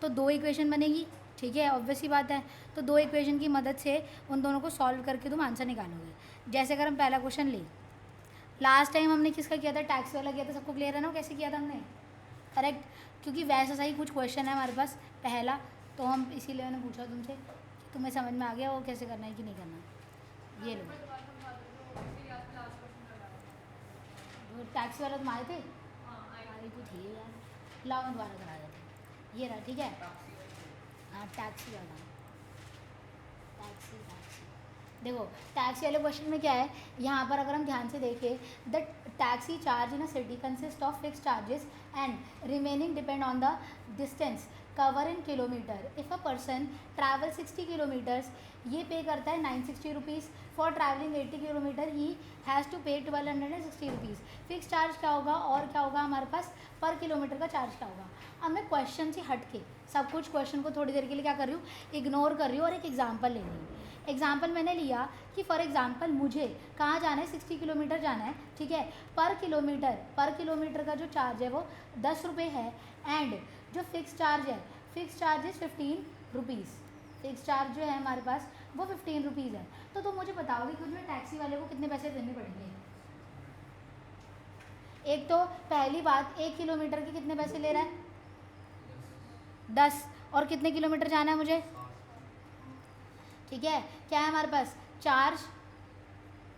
तो 2 इक्वेशन बनेगी, ठीक है, ऑब्वियस ही बात है। तो 2 इक्वेशन की मदद से उन दोनों को सॉल्व करके तुम आंसर निकालोगे। जैसे अगर हम पहला क्वेश्चन ले, लास्ट टाइम हमने किसका किया था, टैक्स वाला किया था, सबको क्लियर है ना कैसे किया था हमने, करेक्ट, क्योंकि वैसा सही कुछ क्वेश्चन है हमारे पास पहला, तो हम इसीलिए मैंने पूछा तुमसे कि तुम्हें समझ में आ गया वो कैसे करना है कि नहीं करना। ये लो टैक्सी वाला तुम आए थे, आई तो थी यार, लाओ मैं दोबारा करा देते, ये रहा, ठीक है। हाँ टैक्सी वाला, टैक्सी देखो टैक्सी वाले क्वेश्चन में क्या है, यहाँ पर अगर हम ध्यान से देखें, the taxi charge in a city consist of fix charges and remaining depend on the distance cover in kilometre. If a person travel 60 kilometres, ये पे करता है 960 rupees. For travelling 80 kilometre he has to pay 1260 rupees. Fix charge क्या होगा और क्या होगा हमारे पास, पर किलोमीटर का चार्ज क्या होगा। अब मैं क्वेश्चन से हट के सब कुछ क्वेश्चन को थोड़ी देर के लिए क्या कर रही हूँ, इग्नोर कर रही हूँ और एक एग्जाम्पल ले रही हूँ। एग्जाम्पल मैंने लिया कि फॉर एग्जाम्पल मुझे कहाँ जाना है, 60 किलोमीटर जाना है, ठीक है। पर किलोमीटर का जो चार्ज है वो 10 रुपये है, एंड जो फिक्स चार्ज है, fix charge is 15 rupees. Fix charge जो है हमारे पास वो 15 रुपीज़ है। तो तुम मुझे बताओगे कि मुझे टैक्सी वाले को कितने पैसे देने पड़ेंगे। एक तो पहली बात, 1 किलोमीटर के कितने पैसे ले रहा है, 10, और कितने किलोमीटर जाना है मुझे, ठीक है। क्या है हमारे पास, चार्ज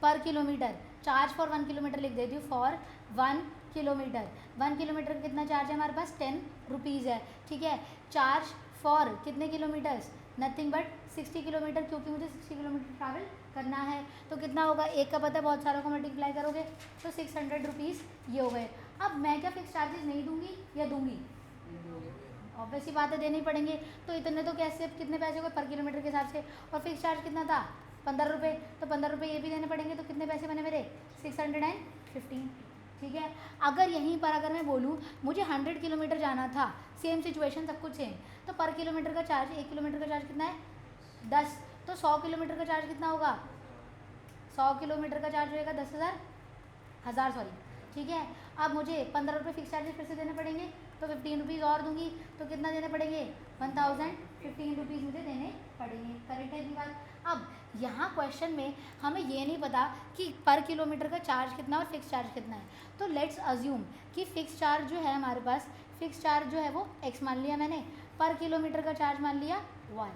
पर किलोमीटर, चार्ज फॉर 1 किलोमीटर लिख देती हूँ, फॉर 1 किलोमीटर। 1 किलोमीटर का कितना चार्ज है हमारे पास, 10 रुपीज़ है, ठीक है। चार्ज फॉर कितने किलोमीटर्स, नथिंग बट 60 किलोमीटर, क्योंकि मुझे 60 किलोमीटर ट्रैवल करना है। तो कितना होगा, एक का पता है, बहुत सारों को मल्टीप्लाई करोगे तो 600 रुपीज़ ये हो गए। अब मैं क्या फिक्स चार्जेस नहीं दूंगी या दूंगी, ऑब्वियस ही बात है देने ही पड़ेंगे। तो इतने तो कैसे, कितने पैसे हो गए पर किलोमीटर के हिसाब से, और फिक्स चार्ज कितना था 15 रुपये, तो 15 रुपये ये भी देने पड़ेंगे, तो कितने पैसे बने मेरे 615, ठीक है। अगर यहीं पर अगर मैं बोलूँ मुझे 100 किलोमीटर जाना था, सेम सिचुएशन सब कुछ सेम, तो पर किलोमीटर का चार्ज, 1 किलोमीटर का चार्ज कितना है 10, तो 100 किलोमीटर का चार्ज कितना होगा, 100 किलोमीटर का चार्ज होगा 10,000 सॉरी, ठीक है। अब मुझे 15 रुपये फिक्स चार्जेस फिर से देने पड़ेंगे, तो 15 रुपीज़ और दूंगी, तो कितना देने पड़ेंगे 1015 रुपीज़ मुझे देने पड़ेंगे, करेक्ट है ये बात। अब यहाँ क्वेश्चन में हमें ये नहीं पता कि पर किलोमीटर का चार्ज कितना और फिक्स चार्ज कितना है, तो लेट्स अज्यूम कि फिक्स चार्ज जो है हमारे पास, फिक्स चार्ज जो है वो x मान लिया मैंने, पर किलोमीटर का चार्ज मान लिया y।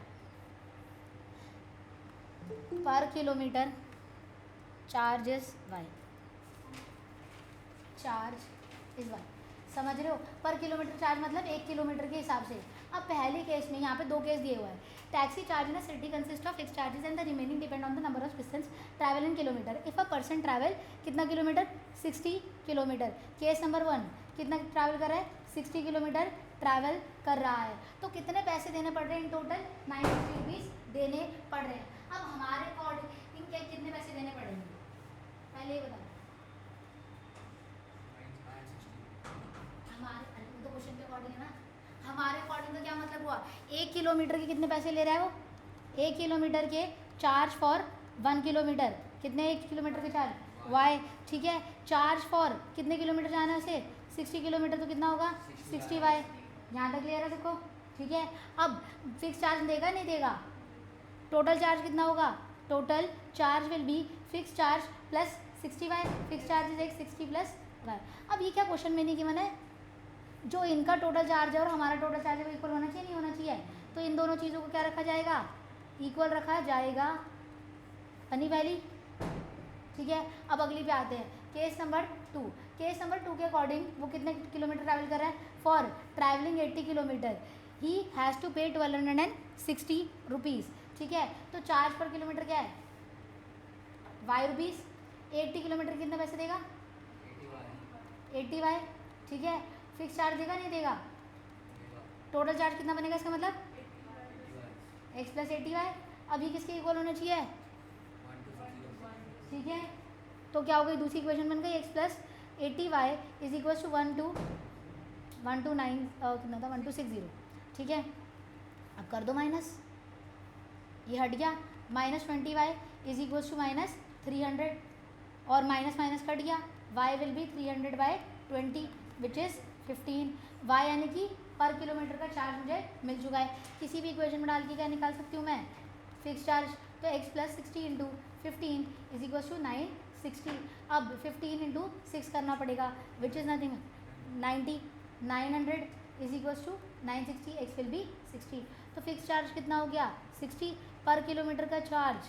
पर kilometre charge is y, charge is y, समझ रहे हो। पर किलोमीटर चार्ज मतलब 1 किलोमीटर के हिसाब से। अब पहले केस में, यहाँ पे 2 केस दिए हुए हैं, taxi charge in a city consist of fix charges and the remaining depend on the number of distance travel in kilometre. If a person travel कितना किलोमीटर, 60 किलोमीटर। केस नंबर 1 कितना travel कर रहा है, 60 kilometre travel कर रहा है, तो कितने पैसे देने पड़ रहे हैं इन टोटल, 950 रुपीज़ देने पड़ रहे हैं। अब हमारे अकॉर्डिंग इनके कितने पैसे देने पड़ेंगे, पहले ये बताओ। हमारे तो क्वेश्चन के अकॉर्डिंग है ना, हमारे अकॉर्डिंग का क्या मतलब हुआ, 1 किलोमीटर के कितने पैसे ले रहा है वो, 1 किलोमीटर के चार्ज फॉर 1 किलोमीटर, कितने 1 किलोमीटर के चार्ज वाई, ठीक है। चार्ज फॉर कितने किलोमीटर जाना है उसे, 60 किलोमीटर, तो कितना होगा 60 वाई, यहाँ तक क्लियर है सबको, ठीक है। अब फिक्स चार्ज देगा नहीं देगा, टोटल चार्ज कितना होगा, total charge will be fix charge plus 60 y, fix charge is 60 plus y. अब ये क्या क्वेश्चन में नहीं कि मैंने, जो इनका टोटल चार्ज है और हमारा टोटल चार्ज है वो इक्वल होना चाहिए नहीं होना चाहिए, तो इन दोनों चीज़ों को क्या रखा जाएगा, इक्वल रखा जाएगा, बनी पहली, ठीक है। अब अगली पे आते हैं, केस नंबर 2। केस नंबर 2 के अकॉर्डिंग वो कितने किलोमीटर ट्रैवल कर रहा है, for travelling 80 kilometre he has to pay 1260 rupees, ठीक है। तो चार्ज पर किलोमीटर क्या है, वाई रुपीज़, 80 किलोमीटर कितने पैसे देगा, 80 वाई, ठीक है। फिक्स चार्ज देगा नहीं देगा, टोटल चार्ज कितना बनेगा इसका मतलब, x प्लस 80 वाई। अभी किसके इक्वल होना चाहिए, ठीक है। तो क्या हो गई, दूसरी इक्वेशन बन गई, x plus 80 y is equal to 129 कितना था 1260, ठीक है। अब कर दो माइनस, ये हट गया, -20 वाई इज इक्वल टू -300, और माइनस माइनस कट गया, y will B 300/20 which is 15, y यानी कि पर किलोमीटर का चार्ज मुझे मिल चुका है। किसी भी इक्वेशन में डाल के क्या निकाल सकती हूँ मैं, फिक्स चार्ज। तो x plus 60 into 15 is equal to 960। अब 15 इंटू 6 करना पड़ेगा, which is nothing 90। 900 is equal to 960, x will be 60। तो फिक्स चार्ज कितना हो गया 60 पर किलोमीटर का चार्ज,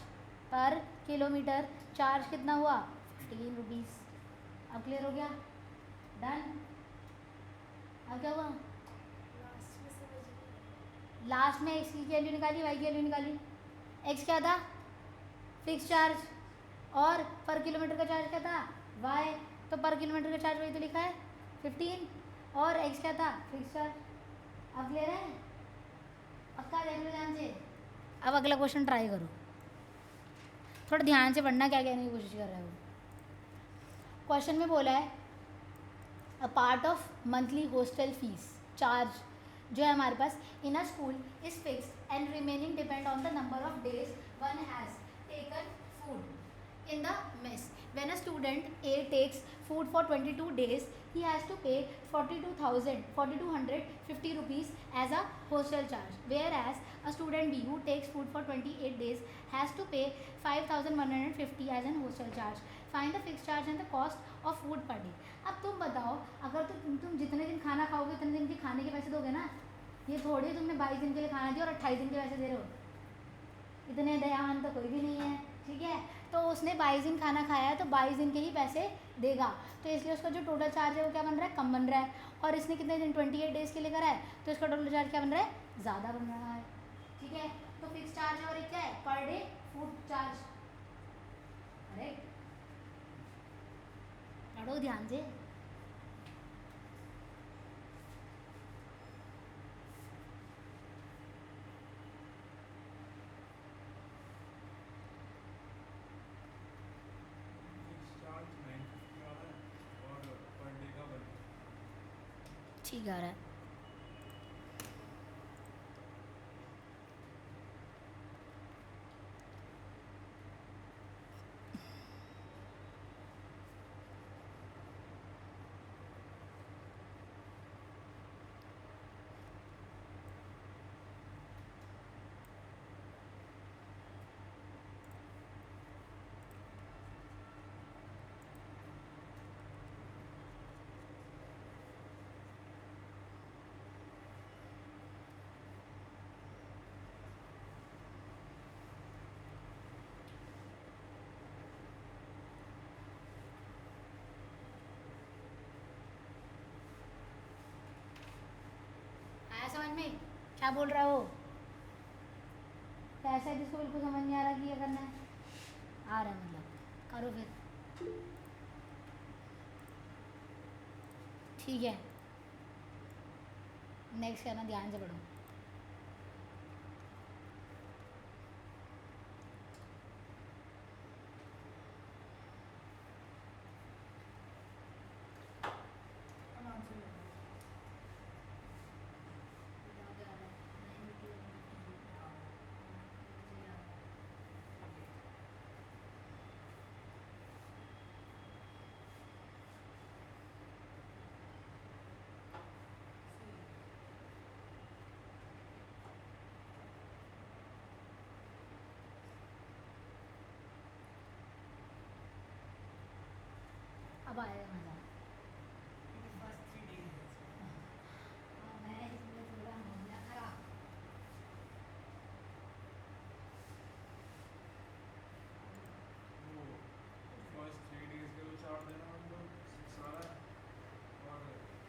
पर किलोमीटर चार्ज कितना हुआ 15 रुपीज़। अब क्लियर हो गया, डन। अब क्या हुआ, लास्ट में x की वैल्यू निकाली, y की वैल्यू निकाली। x क्या था फिक्स चार्ज और पर किलोमीटर का चार्ज क्या था y, तो पर किलोमीटर का चार्ज वही तो लिखा है 15 और x क्या था फिक्स चार्ज। अब क्लियर है, पक्का देख लो ध्यान से। अब अगला क्वेश्चन ट्राई करो, थोड़ा ध्यान से पढ़ना क्या कहने की कोशिश कर रहे हो। क्वेश्चन में बोला है a part of monthly hostel fees charge जो है हमारे पास in a school is fixed and remaining depend on the number of days one has taken food in the mess. When a student a takes food for 22 days he has to pay 4250 rupees as a hostel charge, whereas a student B who takes food for 28 days has to pay 5150 as an hostel charge. Find the fixed charge and the cost of food per day. अब तुम बताओ, अगर तुम जितने दिन खाना खाओगे उतने दिन के खाने के पैसे दोगे ना। ये थोड़ी तुमने 22 दिन के लिए खाना दिया और 28 दिन के पैसे दे रहे हो, इतने दयावान तो कोई भी नहीं है, ठीक है। तो उसने 22 दिन खाना खाया है तो 22 दिन के ही पैसे देगा, तो इसलिए उसका जो टोटल चार्ज है वो क्या बन रहा है कम बन रहा है। और इसने कितने दिन 28 डेज़ के लिए करा है तो इसका टोटल चार्ज क्या बन रहा है ज़्यादा बन रहा है, ठीक है। तो फिक्स चार्ज और एक क्या है पर डे फूड चार्ज। अरे पढ़ो ध्यान से। ठीक आ रहा है। आया समझ में क्या बोल रहा है वो, कैसा है जिसको बिल्कुल समझ नहीं आ रहा कि ये करना है, आ रहा है मतलब करो फिर, ठीक है। नेक्स्ट करना, ध्यान से पढ़ो। अब आएगा मज़ा। मैं इसमें थोड़ा हो गया खराब। फर्स्ट 3 days के तो चार्ज देना उनको सारा, और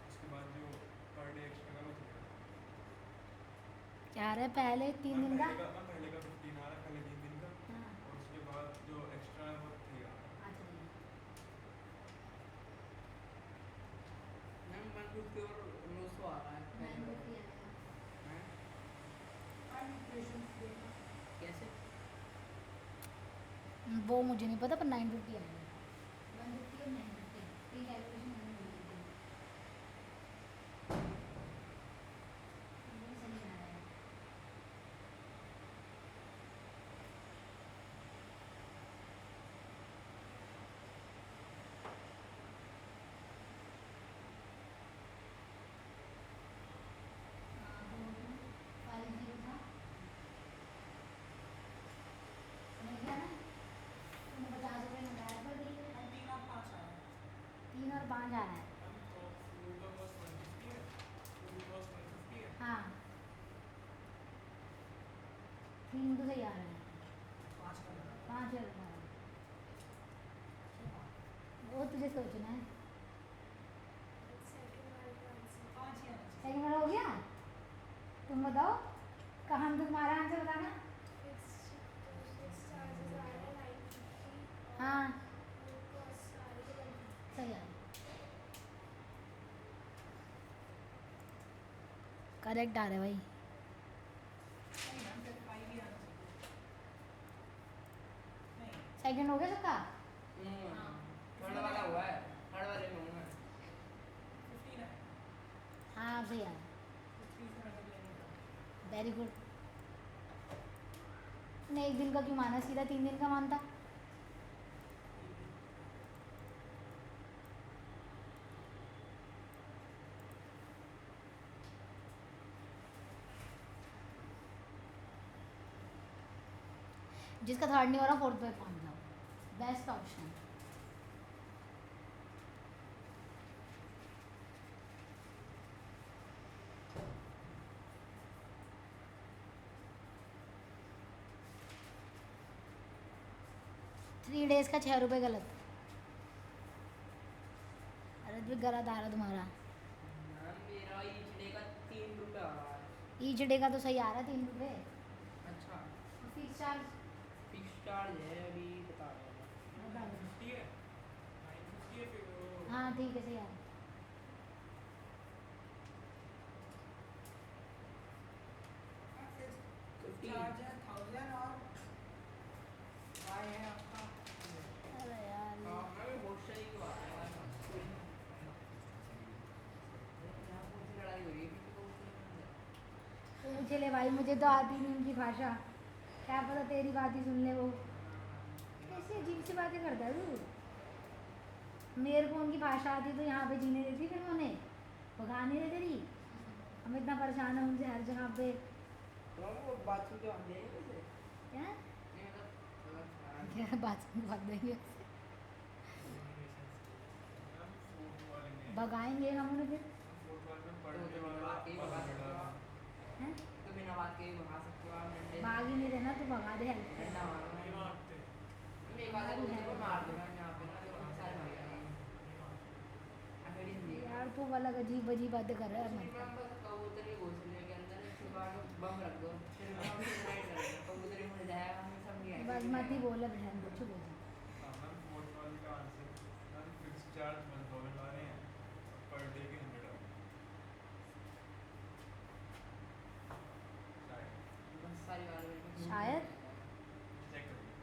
उसके बाद जो पर डे एक्स्ट्रा का वो क्या रहा है पहले 3 दिन का, पहले का 15 आ रहा है, पहले 3 दिन का, हाँ और उसके बाद जो एक्स्ट्रा है वो 3 आ रहा है। अच्छा जी। मैम 150 और 900 आ रहा है पहले वाला। कैसे वो मुझे नहीं पता पर 950 आएगा, 150 और 950 ठीक कैलकुलेशन मैंने बोल दी थी। ये सही आ रहा है। 3 तो सही आ रहा है, 5 का लगा 5 है तुम्हारा, वो तुझे सोचना है। पाँच ही आना चाहिए। सेकंड वाला हो गया, तुम बताओ कहाँ, तुम्हारा आंसर बताना। हाँ सही है, करेक्ट आ रहा है भाई। नहीं मैम फिर 5 ही आना चाहिए। नहीं सेकंड हो गया सबका। हाँ थर्ड वाला हुआ है, थर्ड वाले में हूँ मैं। 15 है। हाँ सही है, 3 से मतलब लेने का। Very good. तूने एक दिन का क्यों माना, सीधा 3 दिन का मानता। जिसका थर्ड नहीं हो रहा फोर्थ पे पहुंच जाओ, बेस्ट ऑप्शन। थ्री डेज का 6 रुपये गलत। अरे भी गलत आ रहा तुम्हारा। मैम मेरा ईच डे का 3 रुपये आ रहा है। ईच डे का तो सही आ रहा है 3 रुपये। अच्छा और फीस चार्ज फिक्स चार्ज है अभी बता रहा हूँ। बता दो। 950 है, 950 है फिर वो हाँ ठीक है सही आ रहा है। हाँ, फिर 50 चार्ज है 1000 और वाई है आपका। अरे यार हाँ मैं बहुत सही को आ रहा है। यहाँ कौन सी लड़ाई हो रही है किसी को कुछ नहीं पता। पूछ ले भाई, मुझे तो आती नहीं उनकी भाषा, क्या पता तेरी बात ही सुन ले वो। कैसी अजीब सी बातें करता है तू। मेरे को उनकी भाषा आती तो यहाँ पे जीने देती फिर उन्हें, भगा नहीं रहे तेरी। हम इतना परेशान है उनसे हर जगह पे। तो वो बाथरूम के वहाँ जाएंगे कैसे? क्या नहीं मतलब क्या बात भाग देंगे, मैम फोर्थ वाले में, भगाएंगे हम उन्हें फिर। फोर्थ वाले में तो पढ़ने बिना वाला बात के ही भगा और सकते हो बड़ा आप। हैं तो बिना बात के ही भगा सकते हो आप डंडे से। भाग ही नहीं देना, तू भगा दे हेल्प डंडा कर। मारो नहीं मैं। मारते, मैं एक आधा कबूतर को मार दूंगा यहाँ पे ना, तो बहुत सारे भाग जाएंगे। नहीं मारते। अकेली जिंदगी में। यार तू अलग अजीब अजीब बातें कर रहा है कुछ नहीं मत मैम, कर। बस कबूतर के घोंसले के अंदर छुपा के बम रख दो, फिर हम सुसाइड कर देंगे। कबूतर ही मर जाएगा, हमें सब नहीं आएगा। बस मत ही बोले बहन को, चुप हो जा। हाँ मैम फोर्थ वाले का आंसर, मैम फिक्स चार्ज 1000 आ रहे हैं, पर डे के 100 आ रहे हैं शायद, बस सारी बात मेरे को शायद। चेक करिए।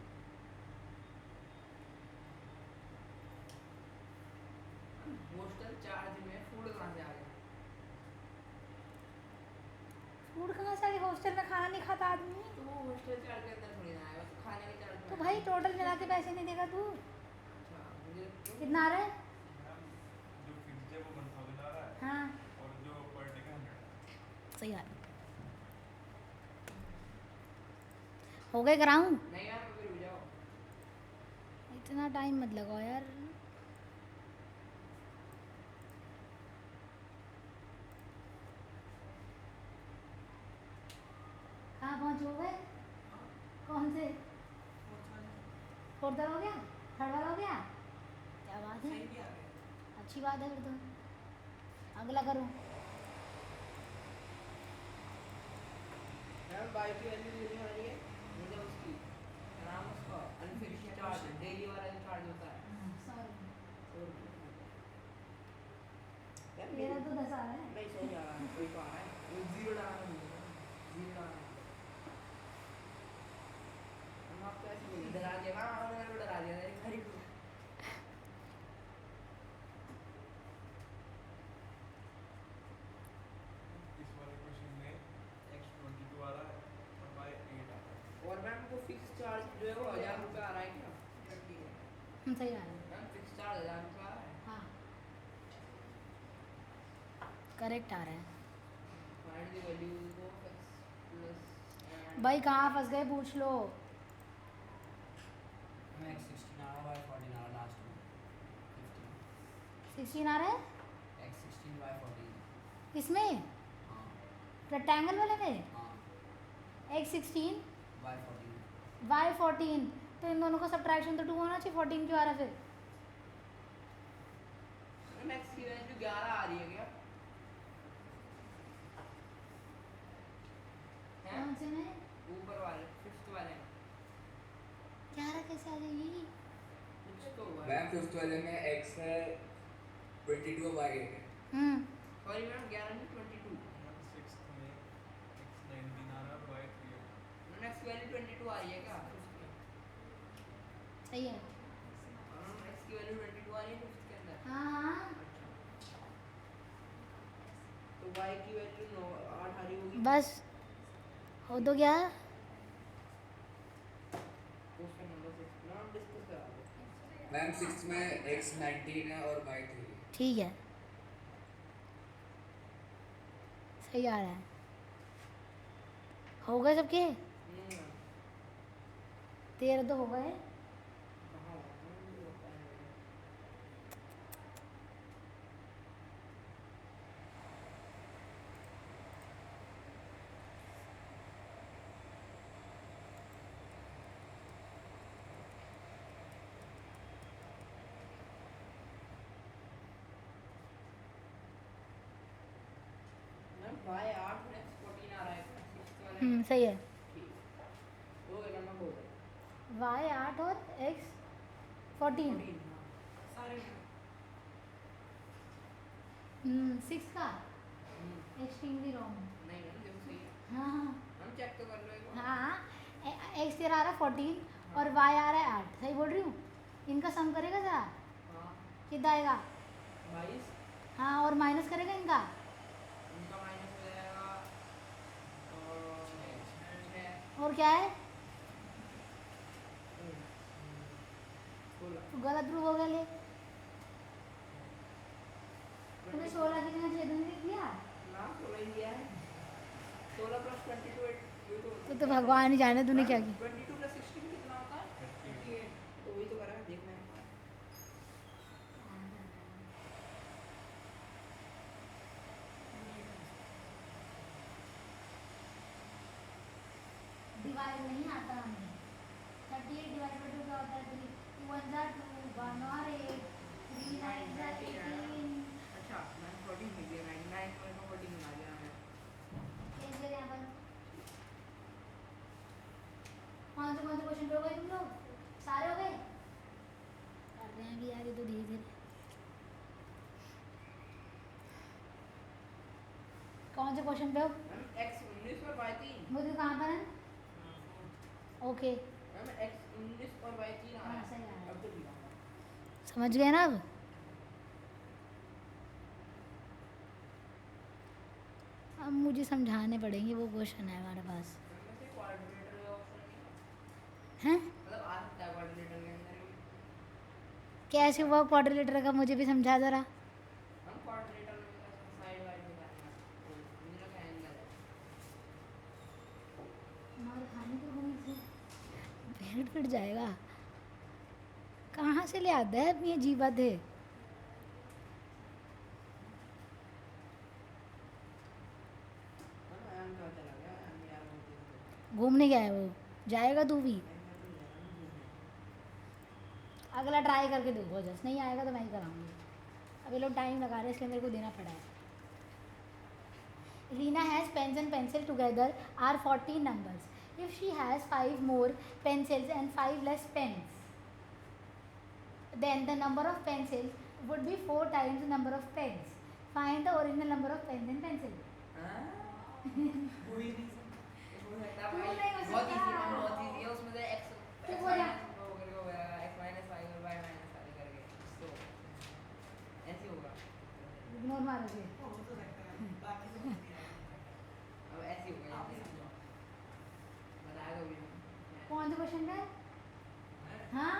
हॉस्टल चार्ज में फूड कहाँ से आ गया? फूड कहाँ से आ गया, हॉस्टल में खाना नहीं खाता आदमी। तो वो हॉस्टल चार्ज के अंदर थोड़ी ना आएगा, तो खाने के चार्ज में तो आएगा। भाई टोटल मिला के पैसे नहीं देगा तू। अच्छा मुझे कितना आ रहा है। मैम जो फिक्स है वो 1000 आ रहा है, हाँ और जो पर डे का 100 है। सही आ रहा है। हो गए कराऊं, नहीं मैम अभी रुक जाओ। इतना टाइम मत लगाओ यार। कहाँ पहुँच गए, कौन से। फोर्थ वाले फोर्थ वाला हो गया, थर्ड वाला हो गया, क्या बात है, सही भी आ गया। अच्छी बात है फिर तो। अगला करूँ। मैम बाई की वैल्यू कितनी होनी है? मतलब उसकी नाम उसका अनफिक्स्ड चार्ज, डेली वाला जो चार्ज होता है। सॉरी 100 रुपये। यार मेरा तो 10 आ रहा है। नहीं सही आ रहा है, कोई तो आ रहा है, वो जीरो लगाना भूल गया, जीरो लगाना। हम आपको ऐसे बोले डरा दिया ना, उन्होंने मेरे को डरा दिया मेरे घर ही। इस वाले क्वेश्चन में x22 आ रहा है और y8 आ रहा है। और मैम को फिक्स चार्ज जो है वो 1000 रुपये आ रहा है क्या? सही आ रहा है। मैम फिक्स चार्ज 1000 रुपये आ रहा है। हाँ करेक्ट आ रहा है। Find the values of x plus भाई कहाँ फंस गए पूछ लो। मैं 16 आ रहा है, 14 आ रहा लास्ट में 16 आ रहा है 15 x16 by 14। इसमें, हाँ रेक्टेंगल वाले में। हाँ x16 y14. वाई 14, तो इन दोनों का सब्ट्रैक्शन तो 2 होना चाहिए, 14 क्यों आ रहा है फिर? x की वैल्यू 11 आ रही है क्या? हैं? कौन से में? ऊपर वाले, फिफ्थ वाले में। 11 कैसे आ जाएगी? कुछ तो हुआ है। मैम फिफ्थ वाले में x है 22 और y है। सॉरी मैम 11 नहीं 22। सिक्स्थ में x19 आ रहा है और y3 है। मैम x की वैल्यू 22 आ रही है क्या फिफ्थ में? सही है। मैम x की वैल्यू 22 आ रही है फिफ्थ के अंदर। हाँ अच्छा। तो y की वैल्यू 9 8 आ रही होगी। बस हो तो गया। क्वेश्चन नंबर 6 नाम डिस्कस करा दो। मैम सिक्स्थ में x19 है और y3 है। ठीक है, सही आ रहा है। हो गए सबके? मैम 13 तो हो गए। कहाँ हुआ मैम ये होता है। मैम y 8 और x 14 आ रहा है क्या सिक्स्थ वाले में? सही है। ठीक हो गया मैम हो गया। वाई 8 और x 14। 14 हाँ सारे में। 6 का हम्म, एक्सट्रीमली रॉन्ग। नहीं मैम देखो सही है। हाँ हम चेक तो कर लो एक बार। हाँ, x तेरा आ रहा है 14 और y आ रहा है 8, सही बोल रही हूँ? इनका सम करेगा जरा, हाँ कितना आएगा? 22 हाँ, और माइनस करेगा इनका, उनका माइनस हो जाएगा और 6 और क्या है? 16 तो गलत प्रूफ हो गया ले। तूने 16 की जगह 6 दूनी लिख दिया। ना 16 ही दिया है। 16 प्लस 22 तो भगवान ही जाने तूने क्या किया। 22 प्लस 16 कितना होता है? 38 तो वही तो करा है देखना है। डिवाइड नहीं आता हमें। 38 डिवाइड बाय 2 क्या होता है? 3 2 1 जा 2 1 और 8 3 9 जा 18। अच्छा मैं 14 में दिया 99 में तो 14 में आ गया मैं। एक जगह यहाँ पर कौन से क्वेश्चन पे हो गए तुम लोग? सारे हो गए? कर रहे हैं भी यार ये तो धीरे धीरे। कौन से क्वेश्चन पे हो? मैम x 19 और y 3 मुझे कहाँ पर है? ओके, मैम x 19 और y 3 आ रहा हाँ, है। सही आ रहा है। अब तो दिया समझ गए ना अब? अब मुझे समझाने पड़ेंगे, वो क्वेश्चन है हमारे पास। मैम से क्वाड्रेटर का ऑप्शन नहीं हैं? मतलब आ सकता है क्वाड्रेटर के अंदर भी। कैसे हुआ क्वाड्रिलेटरल का, मुझे भी समझा जरा। हम क्वाड्रेटर में साइड वाइड में करना है तो मुझे लगा एंगल है। हमारे खाने के रूम से पेट फिट जाएगा। कहाँ से ले आता है अपनी अजीब बातें। मैम एम कहाँ चला गया एम यार बोलते थे घूमने गया है वो, जाएगा तू भी। एम में तो ले रहा हूँ घूमने। अगला ट्राई करके देखो, जस्ट नहीं आएगा तो मैं ही कराऊंगी। अब ये लोग टाइम लगा रहे हैं इसलिए मेरे को देना पड़ा है। Rina has pens and pencil together are 14 numbers. If she has 5 more pencils and 5 less pens, then the number of pencils would be 4 times the number of pens. Find the original number of pens and pencils. हाँ? हो ही नहीं सकता। हो सकता क्यों भाई, नहीं हो बहुत सकता? easy है, बहुत easy है। उसमें से x चुप x हो जा। minus वो करके हो जाएगा, x minus 5 और y minus 5 करके। तो ऐसे होगा। Ignore मारोगे। हो तो सकता है बाकी सब नहीं है। अब ऐसे होगा आप ही ऐसे। समझो। बताया तो भी नहीं। कौन से क्वेश्चन पे? हाँ,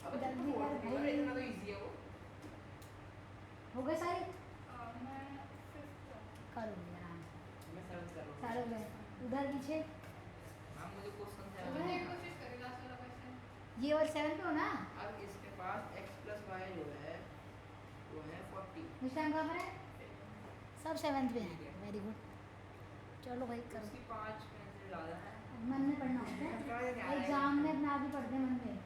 अब जल्दी तो कर फोर्थ भाई। इतना तो easy है वो। हो गए सारे? मैं फिफ्थ करोगे आराम से। मैं सर्च कर रहा हूँ। सारे हो गए। उधर पीछे हाँ मुझे क्वेश्चन से हो गए? कोशिश करें लास्ट वाला क्वेश्चन। ये और 7 पे हो ना? अब इसके पास x plus y जो है वो है 40। इस टाइम कहाँ पर है? सब 7th पे है। वेरी गुड, चलो भाई करो। उसकी 5 पेंसिल ज़्यादा है मन में पढ़ना होता है, एग्जाम में अपने आप ही पढ़ते हैं मन में,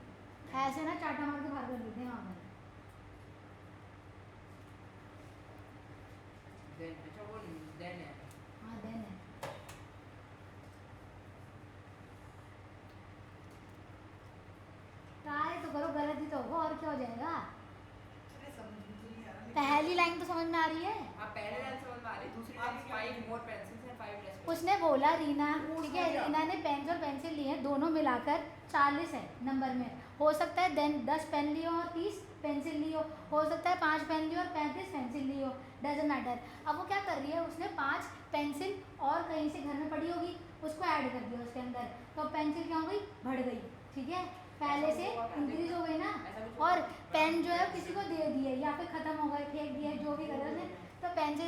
ऐसे ना चाटा मार के बाहर कर देते हैं वहाँ पर। अच्छा वो देन है। हाँ देन है। ट्राई तो करो, गलत ही तो होगा और क्या हो जाएगा। अरे समझ में तो नहीं आ रहा। पहली लाइन तो समझ में आ रही है। हाँ पहले लाइन समझ में आ रही, दूसरी line 5 more pencils and 5 less उसने बोला रीना, वो ठीक है, समझ गया। रीना ने पेन और पेंसिल लिए हैं, दोनों मिलाकर 40 है नंबर में। हो सकता है देन 10 पेन लियो और 30 पेंसिल लियो, हो सकता है 5 पेन लियो और 35 पेंसिल लियो, डजेंट मैटर। अब वो क्या कर रही है, उसने 5 पेंसिल और कहीं से घर में पड़ी होगी, उसको ऐड कर दिया उसके अंदर, तो पेंसिल क्या हो गई, बढ़ गई, ठीक है, पहले से इंक्रीज हो गई ना। और पेन जो है किसी को दे दिए या फिर ख़त्म हो गए, फेंक दिए, जो भी करे उसने, तो पेन जो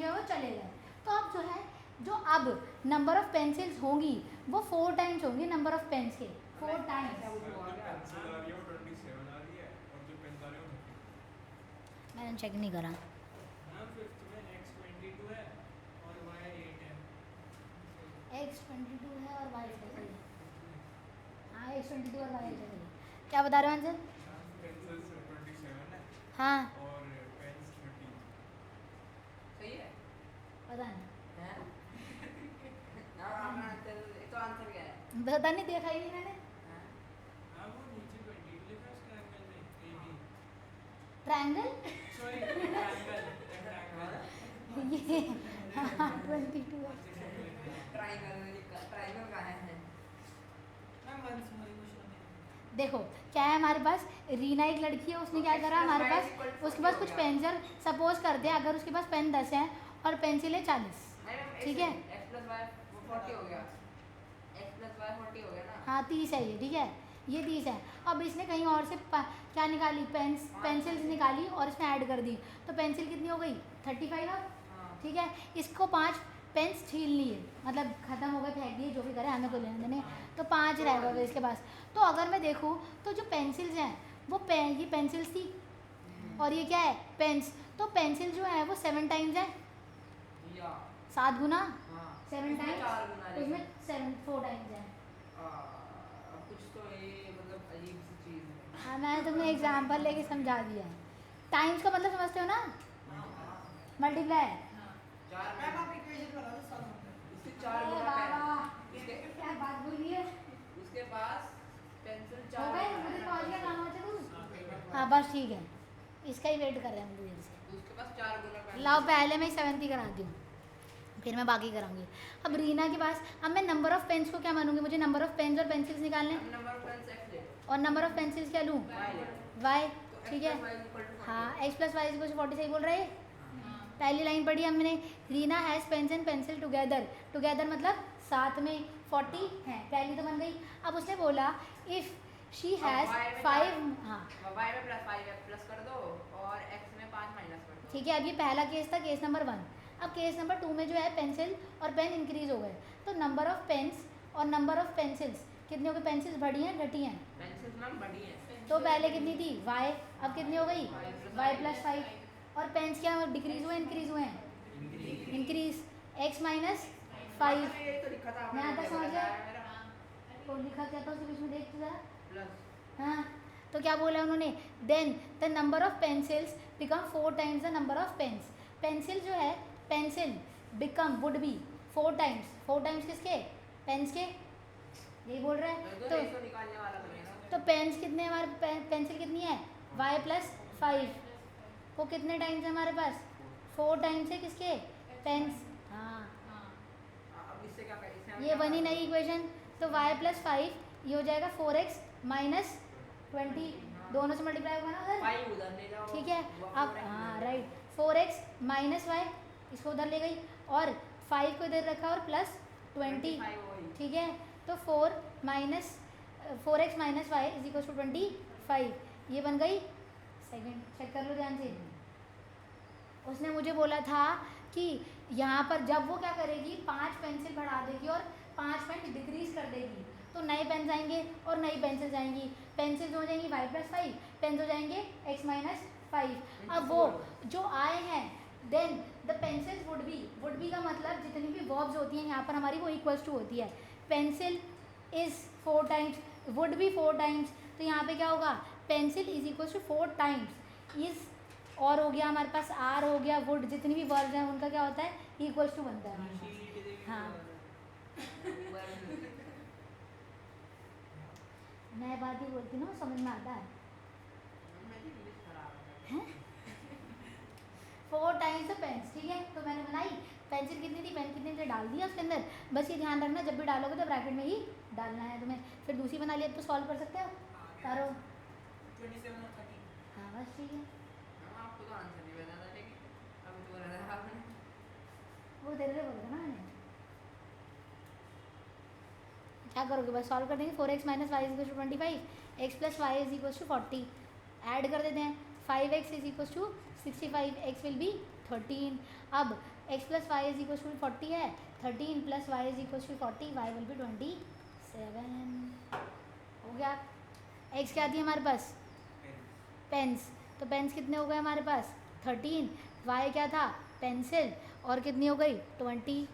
है वो चले गए। तो अब जो है, जो अब नंबर ऑफ पेंसिल्स होंगी वो 4 टाइम्स होंगी नंबर ऑफ पेन्स के, 4 टाइम्स। जो पेंसिल आ रही है वो 27 आ रही है और जो पेन आ रहे हैं वो 30। मैंने चेक नहीं करा। हाँ, फिफ्थ में x 22 है और y 8 है। x 22 है और y 8 है। हाँ x 22 और y 8 है। क्या बता रहे हो आंसर? पेंसिल्स 27 है हाँ और पेन्स 30। सही है पता नहीं, हैं? ना आपका आंसर, ये तो आंसर क्या है? पता नहीं, देखा ही नहीं मैंने। हैं? हाँ वो नीचे 22 लिखा है उसके एंगल में AB। ट्रायंगल सॉरी रेक्टेंगल ये हाँ 22 है। ट्राइंगल कहाँ है? Ma'am once more question. देखो क्या है हमारे पास, रीना एक लड़की है, उसने क्या करा हमारे पास, उसके पास कुछ पेंसिल, सपोज करते हैं अगर उसके पास पेन 10 है और पेंसिल है 40, ठीक है, x plus y 40 हो गया, x plus y 40 हो गया ना। हाँ 30 है ये, ठीक है, ये 30 है। अब इसने कहीं और से क्या निकाली, पेंसिल्स निकाली और इसमें ऐड कर दी, तो पेंसिल कितनी हो गई, 35 अब, हाँ ठीक है। इसको 5 पेन्स छीन लिए, मतलब ख़त्म हो गए, फेंक दिए, जो भी करे, हमें तो लेने देने, तो 5 रह गए इसके पास। तो अगर मैं देखूँ तो जो पेंसिल्स हैं वो ये पेंसिल्स थी और ये क्या है, पेन्स, तो पेंसिल जो है वो 7 टाइम्स है, या 7 गुना हाँ 7 उसमें टाइम्स, 4 गुना उसमें 4 टाइम्स है। अब कुछ तो ये मतलब अजीब सी चीज़ है। हाँ मैंने तुम्हें एग्जाम्पल लेके समझा दिया है। टाइम्स का मतलब समझते हो ना, मल्टीप्लाई। चार मैम आप इक्वेशन बना दो सॉल्व करते हैं। उसके 4 गुना पेन, उसके क्या बात बोली है, उसके पास पेंसिल हो 4 गए, मुझे कॉल किया काम होता तू। हाँ बस ठीक है, इसका ही वेट कर रहे हैं हम देर से। उसके पास 4 गुना पेन। लाओ पहले मैं 7 कराती हूँ, फिर मैं बाकी कराऊंगी। अब रीना के पास, अब मैं नंबर ऑफ पेन्स को क्या मानूंगी, मुझे नंबर ऑफ पेन्स और पेंसिल्स निकालने, अब नंबर ऑफ पेन्स x ले लो, और नंबर ऑफ पेंसिल्स क्या लूँ, y ले लो। वाई, तो ठीक x है। plus y equal to 40 हाँ x plus y equal to 40 सही बोल रहे हैं। पहली लाइन पढ़ी हमने, Reena has pens and pencil together, together मतलब साथ में 40 है, पहली तो बन गई। अब उसने बोला इफ़ शी हैज़ 5, हाँ y में प्लस 5 प्लस कर दो और x में 5 माइनस कर दो। ठीक है। अब ये पहला केस था, केस नंबर 1। अब केस नंबर 2 में जो है पेंसिल और पेन इंक्रीज हो गए, तो नंबर ऑफ पेन्स और नंबर ऑफ पेंसिल्स कितनी हो गई, पेंसिल्स बढ़ी हैं घटी हैं, पेंसिल्स मैम बड़ी है। तो पहले कितनी थी y, अब कितनी हो गई y प्लस 5, और पेन्स क्या डिक्रीज हुए इंक्रीज हुए हैं, इंक्रीज, x माइनस 5। ये तो लिखा था मैं आता समझ गया। मेरा तो लिखा क्या था उसके बीच में, देख तो जरा। प्लस हाँ तो क्या बोला उन्होंने, then the number of pencils become 4 times the number of pens. Pencil जो है, pencil become would be 4 times, 4 times किसके, पेन्स के, यही बोल रहे हैं। तो तो रेशो निकालने वाला बनेगा। तो पेन्स कितने हैं हमारे, पेंसिल कितनी है y प्लस 5, वो कितने टाइम्स है हमारे पास, 4 टाइम्स है किसके, पेन्स। हाँ अब इससे क्या करें, इससे हमें ये क्या बनी करना है? नई इक्वेशन, तो y प्लस 5 ये हो जाएगा 4x माइनस 20, दोनों से मल्टीप्लाई होगा ना उधर, 5 उधर ले जाओ। ठीक है। वो अब 4x हाँ उधर ले राइट, 4x माइनस वाई, इसको उधर ले गई, और 5 को इधर रखा और प्लस 20, 25 वही। ठीक है। तो 4x minus y is equal to 25, ये बन गई सेकंड, चेक कर लो ध्यान से। उसने मुझे बोला था कि यहाँ पर जब वो क्या करेगी, 5 पेंसिल बढ़ा देगी और 5 पेन डिक्रीज कर देगी, तो नए पेन आएंगे और नई पेंसिल्स आएंगी, पेंसिल्स हो जाएंगी y प्लस 5, पेन्स हो जाएंगे x माइनस 5। अब वो जो आए हैं, then the pencils would be का मतलब जितनी भी वर्ब्स होती हैं यहाँ पर हमारी वो इक्वल्स टू होती है, पेंसिल इज़ 4 टाइम्स, वुड भी 4 टाइम्स, तो यहाँ पे क्या होगा, pencil is equal to 4 times is, और हो गया हमारे पास आर हो गया, वुड, जितनी भी वर्ड हैं उनका क्या होता है, इक्वल्स टू बनता है हमारे पास। हाँ मैं बात ही बोलती ना, समझ में आता है। 4 टाइम्स पेंस, ठीक है। तो मैंने बनाई, पेंसिल कितनी थी, पेन कितनी थी, डाल दिया उसके अंदर। बस ये ध्यान रखना जब भी डालोगे तो ब्रैकेट में ही डालना है तुम्हें। फिर दूसरी बना ली, अब तो सॉल्व कर सकते हो तारो। 27 और 30। हाँ बस ठीक है, आपको तो आंसर नहीं बता था, लेकिन अभी तो बता रहा आपने। वो तेरे लिए बोल रहा ना मैंने। क्या करोगे, बस सॉल्व कर देंगे। 4x minus y is equal to 25, x plus y is equal to 40, add कर देते हैं। 5x is equal to 65, x will be 13। अब x plus y is equal to 40 है, 13 plus y is equal to 40, y will be 27। हो गया। x क्या थी हमारे पास, पेन्स, तो पेन्स कितने हो गए हमारे पास 13, y क्या था पेंसिल, और कितनी हो गई 27।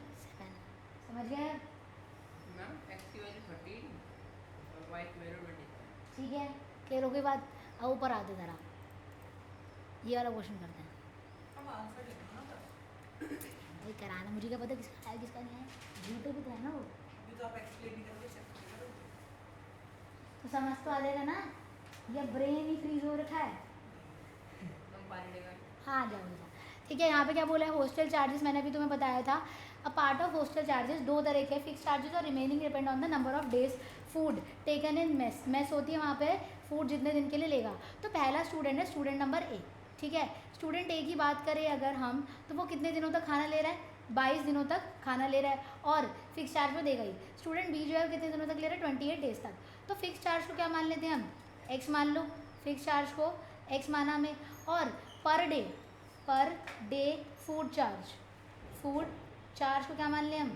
समझ गए मैम x की वैल्यू 13 और y की वैल्यू 25। ठीक है, क्लियर हो गई बात। अब ऊपर आते ज़रा, ये वाला क्वेश्चन करते हैं। अब आंसर लिखो ना बस। भाई कराना, मुझे क्या पता किसका है किसका नहीं है, झूठे भी तो है ना वो, अभी तो आप एक्सप्लेन नहीं करोगे, चेक करोगे। तो समझ तो आ जाएगा ना, या ब्रेन ही फ्रीज हो रखा है। हम पानी लेगा। हाँ जाओ। ठीक है, यहाँ पे क्या बोला है, हॉस्टल चार्जेस मैंने अभी तुम्हें बताया था। अ पार्ट ऑफ हॉस्टल चार्जेस दो तरह के, फिक्स चार्जेस और remaining depend on the number of days food taken in mess. Mess होती है वहाँ पे फूड जितने दिन के लिए लेगा। तो पहला स्टूडेंट है स्टूडेंट नंबर ए, ठीक है। स्टूडेंट ए की बात करें अगर हम, तो वो कितने दिनों तक खाना ले रहा है, 22 दिनों तक खाना ले रहा है, और फिक्स चार्ज में देगा ही। स्टूडेंट बी जो है वो कितने दिनों तक ले रहा है, 28 डेज तक। तो फिक्स चार्ज को क्या मान लेते हैं हम, एक्स मान लो, फिक्स चार्ज को एक्स माना हमें, और पर डे फूड चार्ज को क्या मान लें हम,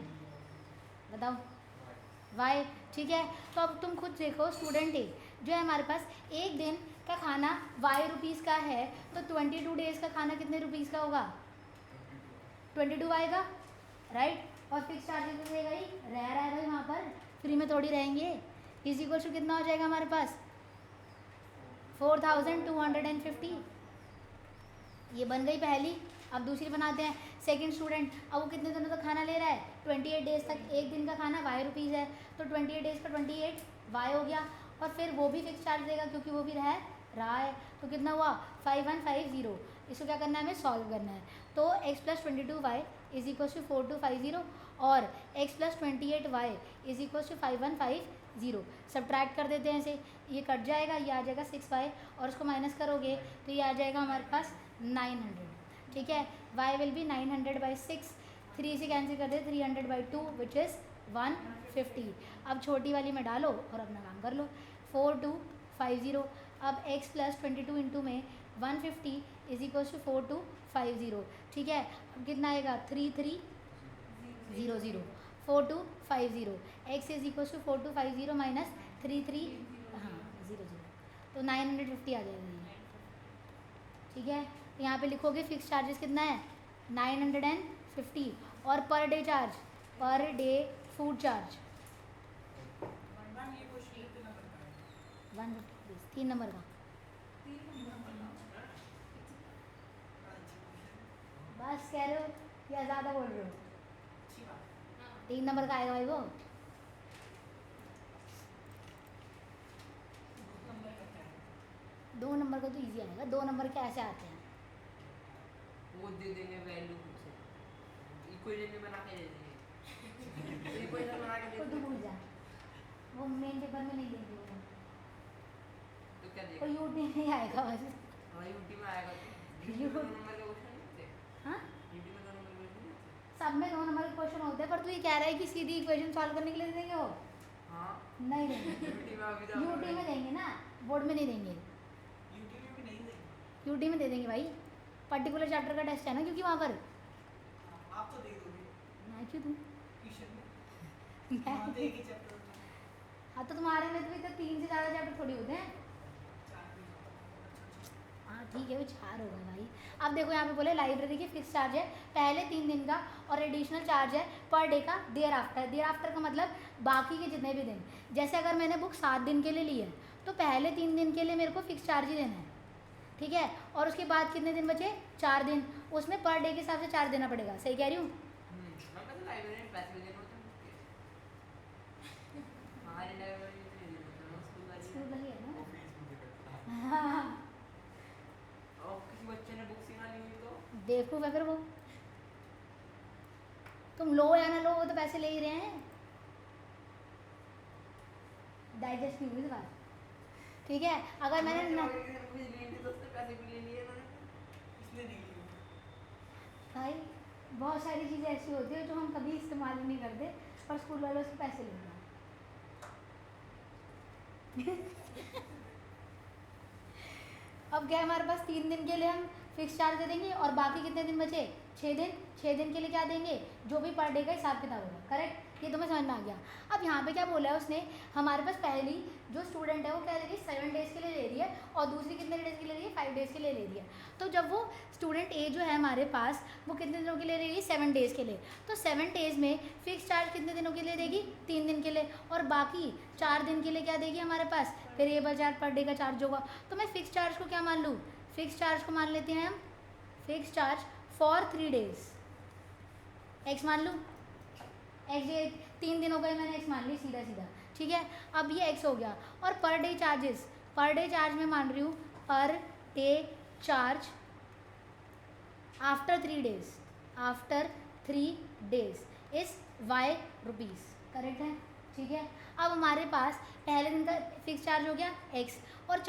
बताओ, वाई, ठीक है। तो अब तुम खुद देखो, स्टूडेंट ए जो है हमारे पास एक दिन का खाना वाई रुपीज़ का है, तो 22 डेज़ का खाना कितने रुपीज़ का होगा, 22 आएगा, राइट। और फिक्स चार्जेस तो देगा ही, रह रहा है भाई वहाँ पर, फ्री में थोड़ी रहेंगे। इज इक्वल टू कितना हो जाएगा हमारे पास 4250, ये बन गई पहली। अब दूसरी बनाते हैं, सेकंड स्टूडेंट, अब वो कितने दिनों तक खाना ले रहा है, 28 डेज तक, एक दिन का खाना वाई रुपीज़ है, तो 28 डेज का 28 वाई हो गया, और फिर वो भी फिक्स चार्ज देगा क्योंकि वो भी रहा है, तो कितना हुआ 5150। इसको क्या करना है, हमें सॉल्व करना है। तो x plus 22 y is equal to 4250, और x plus 28 y is equal to 5150। Subtract कर देते हैं इसे, ये कट जाएगा, ये आ जाएगा 6y, और उसको माइनस करोगे तो ये आ जाएगा हमारे पास 900, ठीक है। y विल बी 900/6, 3 से कैंसिल कर दे, 300/2 विच इज़ 150। अब छोटी वाली में डालो और अपना काम कर लो, 4250। अब x प्लस 22 इंटू में 150 इज इक्वल टू 4250, ठीक है। अब कितना आएगा 3300, 4250, x is equal to 4250 minus 33, हाँ 00, तो 950 आ जाएगा ये, ठीक है। तो यहाँ पे लिखोगे फिक्स चार्जेस कितना है 950, और per day charge, per day food charge 150, 3 number का। बस कह रहे हो या ज़्यादा बोल रहे हो, 3 नंबर का आएगा भाई वो। दो नंबर का तो इजी आएगा, 2 नंबर के ऐसे आते हैं। वो दे देंगे वैल्यू खुद से, इक्वेशन में बना के दे देंगे। इक्वेशन बना के दे तो तू देंगे। भूल जा, वो मेन पेपर में नहीं देंगे वो, तो क्या और देगा, यूटी नहीं आएगा बस। हाँ यूटी में आएगा, तो यूटी में 2 नंबर का क्वेश्चन नहीं होते, हाँ, यूटी में 2 नंबर का क्वेश्चन नहीं होते। सब में 2 नंबर के क्वेश्चन होते हैं, पर तू ये कह रहा है कि सीधी इक्वेशन सॉल्व करने के लिए दे देंगे वो, हाँ नहीं देंगे। यूटी में अभी यूटी में देंगे ना, बोर्ड में नहीं देंगे। यूटी में भी नहीं देंगे। यूटी में दे देंगे भाई, पर्टिकुलर चैप्टर का टेस्ट है ना, क्योंकि वहाँ पर आप तो दे दोगे मैं क्यों दूँ, ट्यूशन में, मैं वहाँ तो एक ही चैप्टर होता है। हाँ तो तुम्हारे में तो इतने 3 से ज़्यादा चैप्टर थोड़ी होते हैं। 4 भी होता है। हाँ ठीक है वो 4 होगा भाई। अब देखो यहाँ पे बोले लाइब्रेरी की फिक्स चार्ज है पहले 3 दिन का और एडिशनल चार्ज है पर डे का देयर आफ्टर का मतलब बाकी के जितने भी दिन। जैसे अगर मैंने बुक 7 दिन के लिए ली है तो पहले 3 दिन के लिए मेरे को फिक्स चार्ज ही देना है, ठीक है। और उसके बाद कितने दिन बचे, 4 दिन, उसमें पर डे के हिसाब से चार्ज देना पड़ेगा। सही कह रही हूँ? मैं तो लाइब्रेरी में पैसे देने होते हैं हमारी लाइब्रेरी में नहीं देते हैं स्कूल वाली स्कूल वाली है वो ना। फीस मुझे कटता है। हाँ और किसी बच्चे ने बुक्स ही ना ली हुई तो बेवकूफ़ है फिर वो। तुम लो या ना लो वो तो पैसे ले ही रहे हैं। डाइजेस्ट नहीं हुई इस बात, ठीक है। अगर मैंने न... पैसे भी ले लिए मैंने इसने दी भाई बहुत सारी चीज़ें ऐसी होती है जो हम कभी इस्तेमाल नहीं करते पर स्कूल वालों से पैसे लेते हैं। अब क्या हमारे पास 3 दिन के लिए हम फिक्स चार्ज दे देंगे और बाकी कितने दिन बचे, 6 दिन। 6 दिन के लिए क्या देंगे, जो भी पर डे का हिसाब किताब होगा। करेक्ट, ये तुम्हें समझ में आ गया। अब यहाँ पे क्या बोला है उसने, हमारे पास पहली जो स्टूडेंट है वो क्या ले रही है, 7 डेज़ के लिए ले रही है और दूसरी कितने डेज़ के लिए ले रही है, 5 डेज़ के लिए ले रही है। तो जब वो स्टूडेंट ए जो है हमारे पास वो कितने दिनों के लिए ले रही है, 7 डेज़ के लिए। तो 7 डेज़ में फिक्स चार्ज कितने दिनों के लिए देगी, 3 दिन के लिए, और बाकी 4 दिन के लिए क्या देगी हमारे पास, वेरिएबल चार्ज पर डे का चार्ज होगा। तो मैं फिक्स चार्ज को क्या मान लूँ, फिक्स चार्ज को मान लेते हैं हम fix charge for 3 days, x मान लूँ। एक्स ये 3 दिन हो गए, मैंने एक्स मान ली सीधा सीधा, ठीक है। अब ये एक्स हो गया। और per day charges, per day charge में मान रही हूँ per day charge after 3 days, after 3 days इस वाई रुपीज़। करेक्ट है, ठीक है। अब हमारे पास पहले दिन का फिक्स चार्ज हो गया एक्स और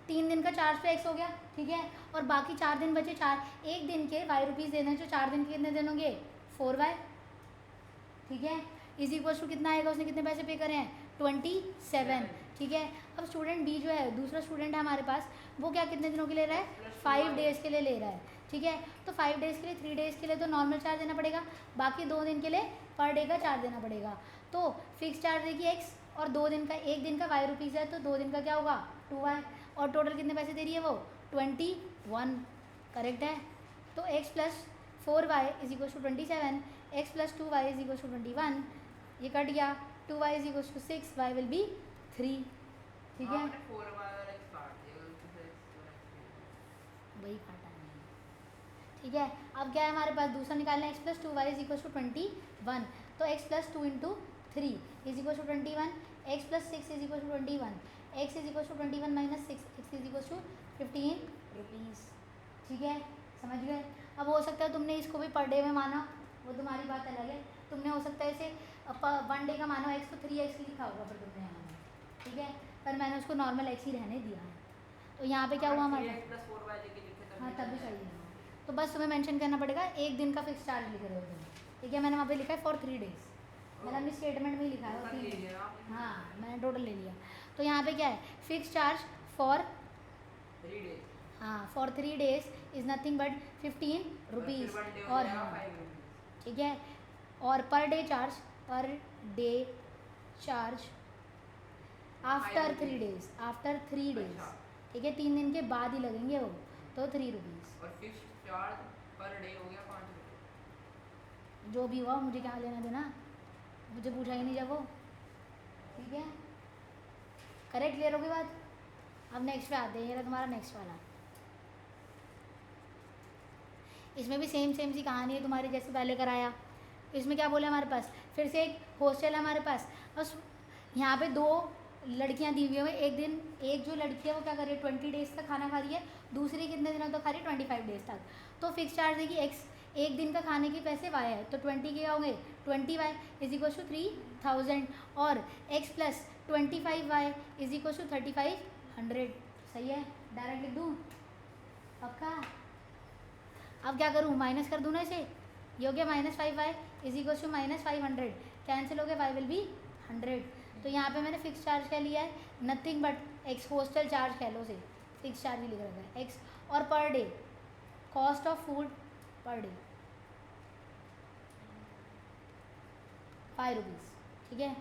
3 दिन का चार्ज पे एक्स हो गया, ठीक है। और बाकी 4 दिन बचे, 1 दिन के वाई रुपीज़ देने हैं, जो 4 दिन के कितने दिन होंगे, 4y, ठीक है। इज इक्वल टू कितना आएगा, उसने कितने पैसे पे करे हैं, 27, ठीक है। अब स्टूडेंट बी जो है, दूसरा स्टूडेंट है हमारे पास, वो क्या कितने दिनों के ले रहा है, 5 डेज़ के लिए ले रहा है, ठीक है। तो 5 डेज़ के लिए, 3 डेज़ के लिए तो नॉर्मल चार्ज देना पड़ेगा, बाकी 2 दिन के लिए पर डे का चार्ज देना पड़ेगा। तो फिक्स चार्ज देगी एक्स और 2 दिन का, 1 दिन का वाई रुपीज़ है तो 2 दिन का क्या होगा, 2y, और टोटल कितने पैसे दे रही है वो, 21। करेक्ट है। तो x plus 4y is equal to 27, x plus 2y is equal to 21, ये कट गया, 2y is equal to 6, y will be 3, ठीक है। वही काटा है, ठीक है। अब क्या है हमारे पास, दूसरा निकालना है, x plus 2y is equal to 21, तो x plus 2 into 3 is equal to 21, x plus 6 is equal to 21, x is equal to 21 minus 6, x is equal to 15 rupees, ठीक है। समझ गए। अब हो सकता है तुमने इसको भी पर डे में माना, वो तुम्हारी बात अलग है। तुमने हो सकता है इसे 1 डे का मानो, एक्स को 3x लिखा होगा फिर तुमने यहाँ में, ठीक है। पर मैंने उसको नॉर्मल एक्स ही रहने दिया है। तो यहाँ पे क्या हुआ हमारे, हाँ तब भी सही है। तो बस तुम्हें मेंशन करना पड़ेगा 1 दिन का फिक्स चार्ज लिख रहे हो तुम, ठीक है। मैंने वहाँ पे लिखा है फॉर 3 डेज़, मैंने अपनी स्टेटमेंट में ही लिखा है 3 डेज, हाँ मैंने टोटल ले लिया। तो यहाँ पे क्या है, फिक्स चार्ज फॉर 3 डेज, हाँ for 3 days is nothing but 15 rupees, और हाँ ठीक है। और per day charge after 3 days, after 3 days, ठीक है। 3 दिन के बाद ही लगेंगे वो, तो 3 रुपीज़। और फिक्स चार्ज पर डे हो गया 5 रुपये। जो भी हुआ मुझे क्या लेना देना, मुझे पूछा ही नहीं जब वो, ठीक है। करेक्ट, क्लियर होगी बात। अब नेक्स्ट पे आते हैं, ये रहा तुम्हारा नेक्स्ट वाला। इसमें भी सेम सी कहानी है तुम्हारी जैसे पहले कराया। इसमें क्या बोला हमारे पास, फिर से एक हॉस्टल है हमारे पास, बस यहाँ पे 2 लड़कियाँ दी हुई हैं। एक जो लड़की है वो क्या कर रही है, 20 डेज़ तक खाना खा रही है, दूसरी कितने दिनों तक खा रही है, 25 डेज़ तक। तो फिक्स चार्ज देगी एक्स, 1 दिन का खाने के पैसे y है, तो 20 के होंगे 20y इज इक्वल टू 3000, और x plus 25y is equal to 3500। सही है, डायरेक्ट लिख दूँ पक्का। अब क्या करूँ, माइनस कर दूँ ना इसे, ये हो गया -5y is equal to -500, cancel हो गया, y विल बी 100। तो यहाँ पे मैंने फिक्स चार्ज क्या लिया है, nothing but x, hostel charge कह लो से, फिक्स चार्ज ही लिख रखा है एक्स, और per day cost of food per day 5 rupees, ठीक है।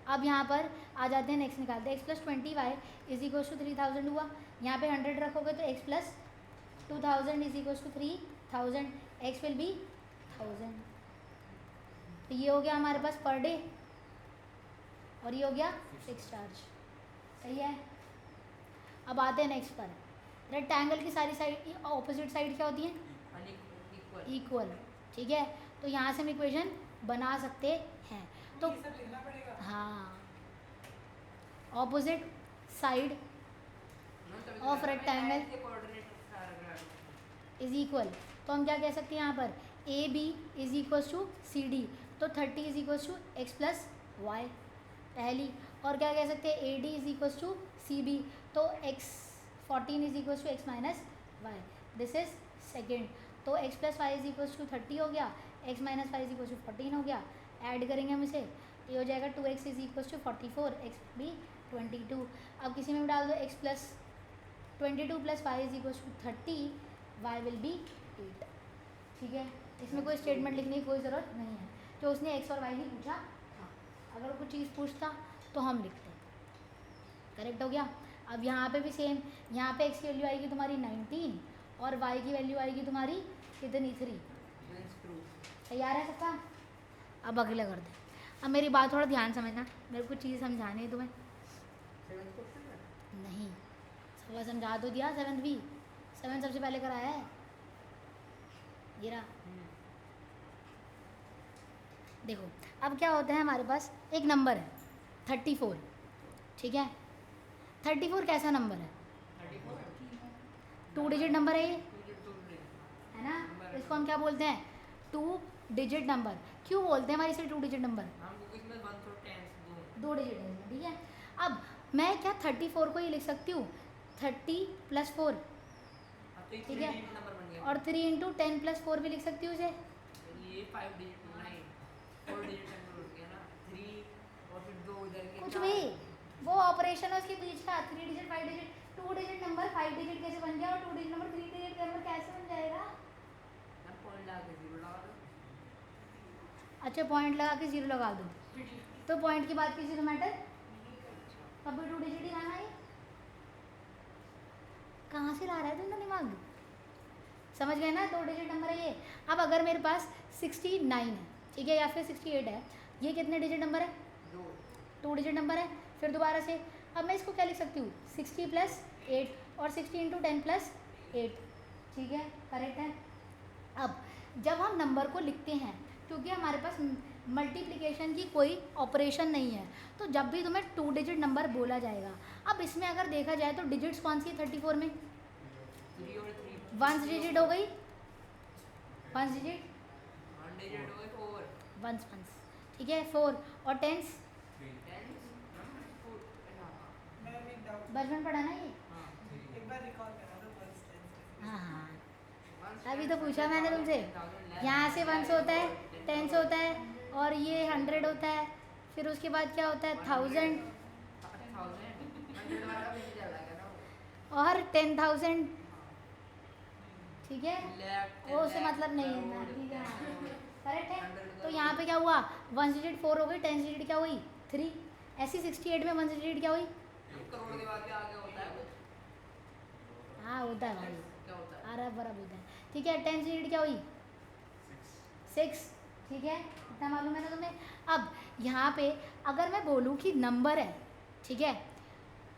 अब यहाँ पर आ जाते हैं, नेक्स्ट निकालते हैं, x plus 20y is equal to 3000 हुआ, यहाँ पे 100 रखोगे तो x plus 2000 is equal to 3000, x will be 1000। तो ये हो गया हमारे पास पर डे और ये हो गया फिक्स चार्ज। सही है। अब आते हैं नेक्स्ट पर। रेक्टेंगल की सारी साइड ऑपोजिट साइड क्या होती है? इक्वल। इक्वल। ठीक है, तो यहाँ से हम इक्वेशन बना सकते हैं। तो ये सब लिखना पड़ेगा। हाँ, opposite side Of rectangle is equal, तो हम क्या कह सकते हैं यहाँ पर? A B is equal to C D, तो 30 is equal to x plus y पहली। और क्या कह सकते हैं? A D is equal to C B, तो x 14 is equal to x minus y, this is second. तो x plus y is equal to 30 हो गया, x minus y is equal to 14 हो गया। ऐड करेंगे हम इसे, तो ये हो जाएगा 2x is equal to 44, x भी 22। अब किसी में भी डाल दो x plus 22 plus y is equal to 30, y will be 8। ठीक है, इसमें कोई स्टेटमेंट लिखने की कोई ज़रूरत नहीं है, जो उसने एक्स और वाई ही पूछा था। अगर कुछ चीज़ पूछता तो हम लिखते। करेक्ट हो गया। अब यहाँ पे भी सेम, यहाँ पे एक्स की वैल्यू आएगी तुम्हारी 19 और वाई की वैल्यू आएगी तुम्हारी कितनी? 3। तैयार है सबका? अब अगले कर दे। अब मेरी बात थोड़ा ध्यान समझना, मेरे को चीज़ समझानी है तुम्हें। नहीं, सुबह समझा तो दिया, 7th भी, 7 सबसे पहले कराया है। ये रहा। देखो अब क्या होता है, हमारे पास एक नंबर है 34। ठीक है, 34 कैसा नंबर है? 2 डिजिट नंबर है ये, है ना? इसको हम क्या बोलते हैं? 2 डिजिट नंबर। क्यों बोलते हैं हमारे इसे 2 डिजिट नंबर? 2 डिजिट है, ठीक है। अब मैं क्या 34 को ये लिख सकती हूँ 30 + 4, ठीक है, और 3 इंटू 10 + 4 भी लिख सकती हूँ इसे। ये 5 डिजिट 9 4 डिजिट नंबर हो गया ना, 3 और फिर 2 इधर के कुछ भी, वो ऑपरेशन है उसके बीच का। 3 digit 5 digit, 2 digit number 5 digit कैसे बन गया और 2 डिजिट नंबर 3 डिजिट नंबर कैसे बन जाएगा? पॉइंट लगा के 0 लगा दो। अच्छा, पॉइंट लगा के 0 लगा दो, तो पॉइंट की बात की 0 मैटर, तब भी 2 डिजिट ही आना है। कहाँ से ला रहा है तुमका दिमाग? समझ गए ना? 2 डिजिट नंबर है ये। अब अगर मेरे पास 69 है, ठीक है, या फिर 68 है, ये कितने डिजिट नंबर है? 2 डिजिट नंबर है। फिर दोबारा से अब मैं इसको क्या लिख सकती हूँ? 60 + 8 और 60 इंटू 10 + 8। ठीक है, करेक्ट है। अब जब हम नंबर को लिखते हैं, क्योंकि हमारे पास मल्टीप्लिकेशन की कोई ऑपरेशन नहीं है, तो जब भी तुम्हें 2 डिजिट नंबर बोला जाएगा। अब इसमें अगर देखा जाए तो डिजिट्स कौन सी है 34 में? 3 और 3 1 डिजिट हो गई, 1 डिजिट 1 डिजिट हो गए 4 1 1, ठीक है, 4 और 10 मैं भी डाउट, बचपन पढ़ा ना ये। एक बार रिकॉल करा दो बस टेंस। हाँ हाँ, अभी तो पूछा मैंने तुमसे। यहाँ से 1 से होता है, 10 से होता है, और ये 100 होता है, फिर उसके बाद क्या होता है 1000 और 10,000। ठीक है, वो से मतलब नहीं है ना, ठीक है, करेक्ट है। तो यहाँ पे क्या हुआ? 1 डिजिट 4 हो गई, 10 डिजिट क्या हुई? 3। ऐसी 68 में 1 डिजिट क्या हुई? करोड़ के बाद क्या आगे होता है कुछ? हाँ होता है भाई, क्या होता है? अरब बरब होता है। ठीक है, 10 डिजिट क्या हुई? 6। ठीक है, इतना मालूम है ना तुम्हें? अब यहाँ पे अगर मैं बोलूँ कि नंबर है, ठीक है,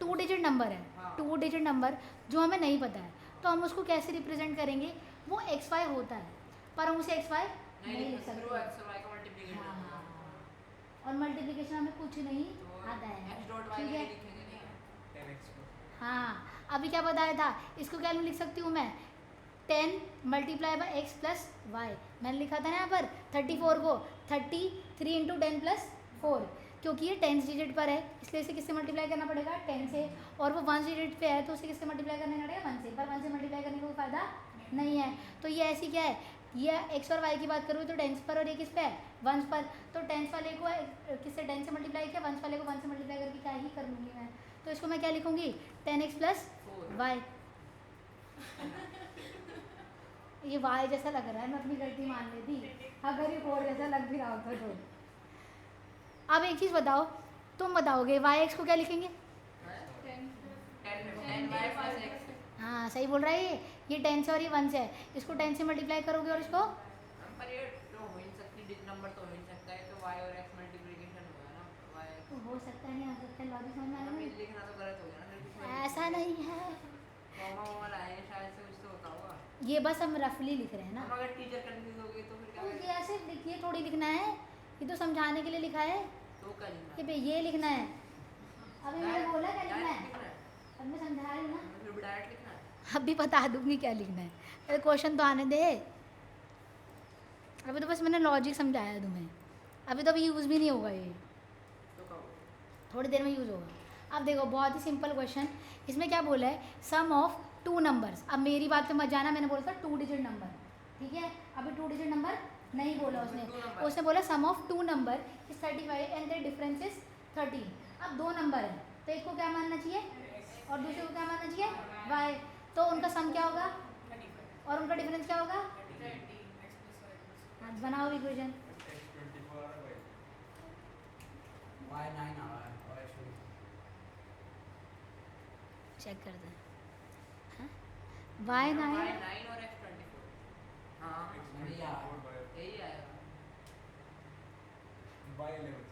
2 डिजिट नंबर है, हाँ। 2 डिजिट नंबर जो हमें नहीं पता है, तो हम उसको कैसे रिप्रेजेंट करेंगे? वो XY होता है, पर हम उसे XY नहीं लिख सकते। x और y का मल्टीप्लिकेशन हाँ हाँ हाँ, और मल्टीप्लिकेशन हमें कुछ नहीं आता है, x डॉट y ठीक है। लिखेंगे नहीं 10x को हाँ, अभी क्या बताया था? इसको क्या लिख सकती हूँ मैं? 10 × x + y। मैंने लिखा था ना यहाँ पर 34 को 33 इंटू 10 + 4, क्योंकि ये 10 डिजिट पर है, इसलिए इसे किससे मल्टीप्लाई करना पड़ेगा? 10 से। और वो 1 डिजिट पे है, तो उसे किससे मल्टीप्लाई करना पड़ेगा? 1 से। पर 1 से मल्टीप्लाई करने का कोई फ़ायदा नहीं है। तो ये ऐसी क्या है? ये x और y की बात करूँ तो 10 पर और ये किस पे है? 1 पर। तो 10 वाले को किससे 10 से मल्टीप्लाई किया, 1 वाले को 1 से मल्टीप्लाई करके क्या ही कर लूँगी मैं। तो इसको मैं क्या लिखूँगी? 10x + y। ये y जैसा लग रहा है, मैं अपनी गलती मान लेती, अगर ये 4 जैसा लग भी रहा होता तो। अब एक चीज़ बताओ, तुम बताओगे yx को क्या लिखेंगे? 10 y + x हाँ सही बोल रहा है ये 10 से और ये 1 से है, इसको 10 से मल्टीप्लाई करोगे और इसको पर ये तो हो ही नहीं सकती, डिजिट नंबर तो हो ही नहीं सकता है, तो y और x मल्टीप्लिकेशन होगा ना, y तो हो सकता है नहीं हो सकता है, लॉजिक समझ में आ रहा मतलब है? ये लिखना तो गलत हो गया ना, फिर कुछ ऐसा नहीं है, कॉमा वॉमा लाएंगे शायद से, कुछ तो होता होगा। ये बस हम रफली लिख रहे हैं ना। हम अगर टीचर कंफ्यूज हो गई तो फिर क्या तो करें? ये ऐसे लिखिए थोड़ी लिखना है, ये तो समझाने के लिए लिखा है तो क्या लिखना कि है? भाई ये लिखना है। अभी मैंने बोला क्या लिखना है, लिखना है, अब मैं समझा रही हूँ ना, फिर भी डायरेक्ट लिखना है। अभी बता दूंगी क्या लिखना है, अरे क्वेश्चन तो आने दे, अभी तो बस मैंने लॉजिक समझाया है तुम्हें, अभी तो अभी यूज़ भी नहीं होगा ये, तो कहो थोड़ी देर में यूज़ होगा। अब देखो बहुत ही सिंपल क्वेश्चन, इसमें क्या बोला है, सम ऑफ 2 नंबर्स। अब मेरी बात पे मत जाना, मैंने बोला था 2 डिजिट नंबर, ठीक है, अभी 2 डिजिट नंबर नहीं बोला उसने, two number। उसने बोला sum of 2 number is 35 and the difference is 13। अब 2 नंबर है तो एक को क्या मानना चाहिए और दूसरे को क्या मानना चाहिए y, तो उनका सम क्या होगा और उनका डिफरेंस क्या होगा, आज बनाओ इक्वेशन। X24 आ रहा है Y 9 आ रहा है और X 24। चेक करते हैं, y 9 y 9 और x 24। हाँ नहीं भाई, यार। यही आएगा। by 11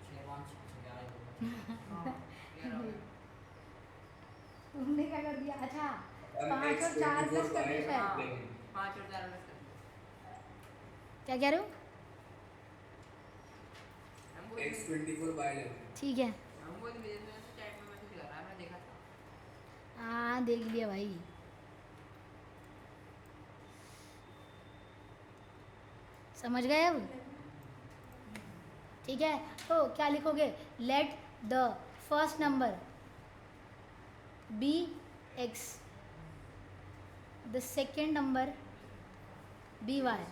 6 5 11 हाँ 11 हो गया। तुमने क्या कर दिया, अच्छा हम 5 और 4 प्लस X24 कर दिया शायद, हाँ, by 5 और 4 मिनट क्या कह रहे हो, X24 by 11। ठीक है, हम वो मेरे में चैट में मैसेज कर रहा है, मैंने देखा था। हाँ देख लिया भाई। समझ गए अब, ठीक है, तो क्या लिखोगे, let the first number be x, the second number be y,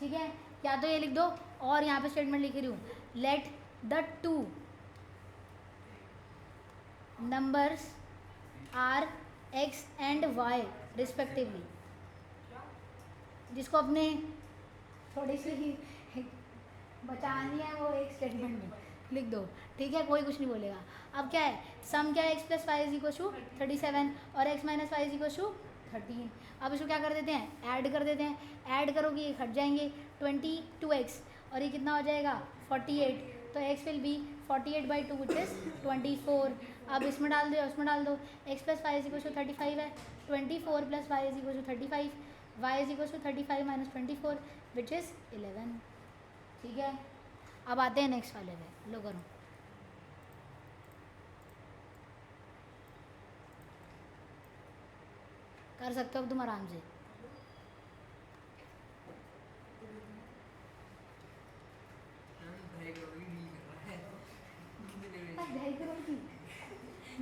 ठीक है, या तो ये लिख दो और यहाँ पे स्टेटमेंट लिख रही हूँ, let the 2 numbers are x and y respectively, जिसको अपने थोड़ी सी बचानी है वो एक स्टेटमेंट में लिख दो, ठीक है, कोई कुछ नहीं बोलेगा। अब क्या है, सम क्या है, x plus y is equal to 37 और x minus y is equal to 13। अब इसको क्या कर देते हैं, ऐड कर देते हैं, ऐड करोगे ये हट जाएंगे 22x और ये कितना हो जाएगा 48, तो x will be 48/2 which is 24। अब इसमें डाल दो उसमें डाल दो, x plus y is equal to 35 है, 24 plus y is equal to 35, y is equal to 35 minus 24 which is 11, ठीक है। अब आते हैं नेक्स्ट वाले पे, लो करो, कर सकते हो अब तुम आराम से, भाई करोड़ की डील कर रहा है। बस 2.5 करोड़ की,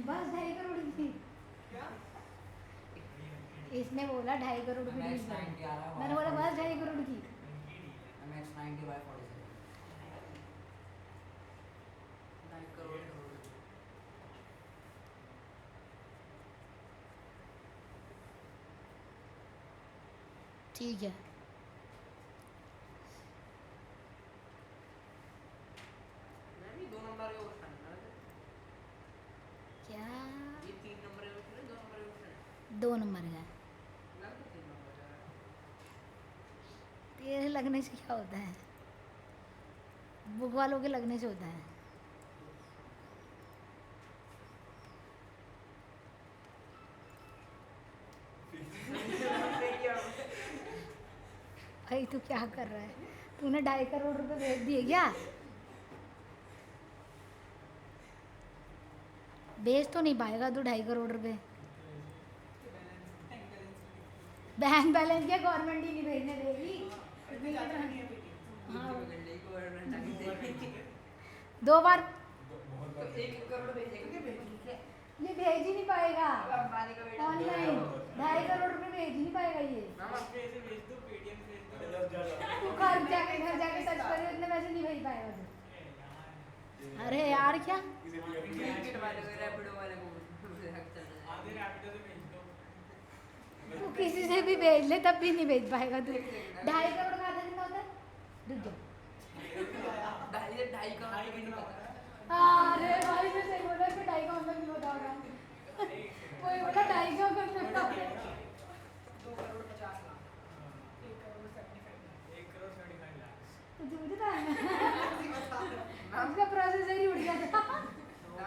बस 2.5 करोड़ की, इसने बोला 2.5 करोड़ की डील कर, मैंने बोला बस 2.5 करोड़ की, MX 90 by 47। 2.5 करोड़ करोड़। ठीक है। मैं भी 2 नंबर का क्वेश्चन है, क्या ये 3 नंबर का क्वेश्चन है, 2 नंबर का क्वेश्चन है, 2 नंबर का, लग तो 3 नंबर का है। तेरे लगने से क्या होता है, बुक वालों के लगने से होता है। भाई तू क्या कर रहा है, तूने 2.5 करोड़ रुपए भेज दिए क्या, भेज तो नहीं पाएगा तू 2.5 करोड़ रुपए, बैंक बैलेंस क्या गवर्नमेंट ही नहीं भेजने देगी, हाँ, गंडे को गवर्नमेंट आगे देगी। 2 बार बहुत तो 1 करोड़ भेजेगा क्या, भेजेगी क्या? ये भेज ही नहीं पाएगा अब अंबानी का बेटा ऑनलाइन, 2.5 करोड़ रुपए भेज ही नहीं पाएगा ये, मामा ऐसे भेज दो, पेटीएम भेज दो। तू घर जाके सर्च करियो, इतने पैसे नहीं भेज पाएगा तू, अरे यार क्या, टिकट वाले को रैपिडो वाले को आधे रैपिडो से भेज दो। तू किसी से भी भेज ले तब भी नहीं भेज पाएगा तू, 2.5 करोड़ का आधा कितना होता है, रुक जाओ, 2.5 करोड़ भी नहीं पता। अरे भाई मैं सही बोला कि ढाई का मतलब नहीं होता होगा कोई बोला ढाई का मतलब होता होगा 2,50,00,000 1 करोड़ 75 लाख तो तुझे था उसका प्रोसेस ही उड़ गया था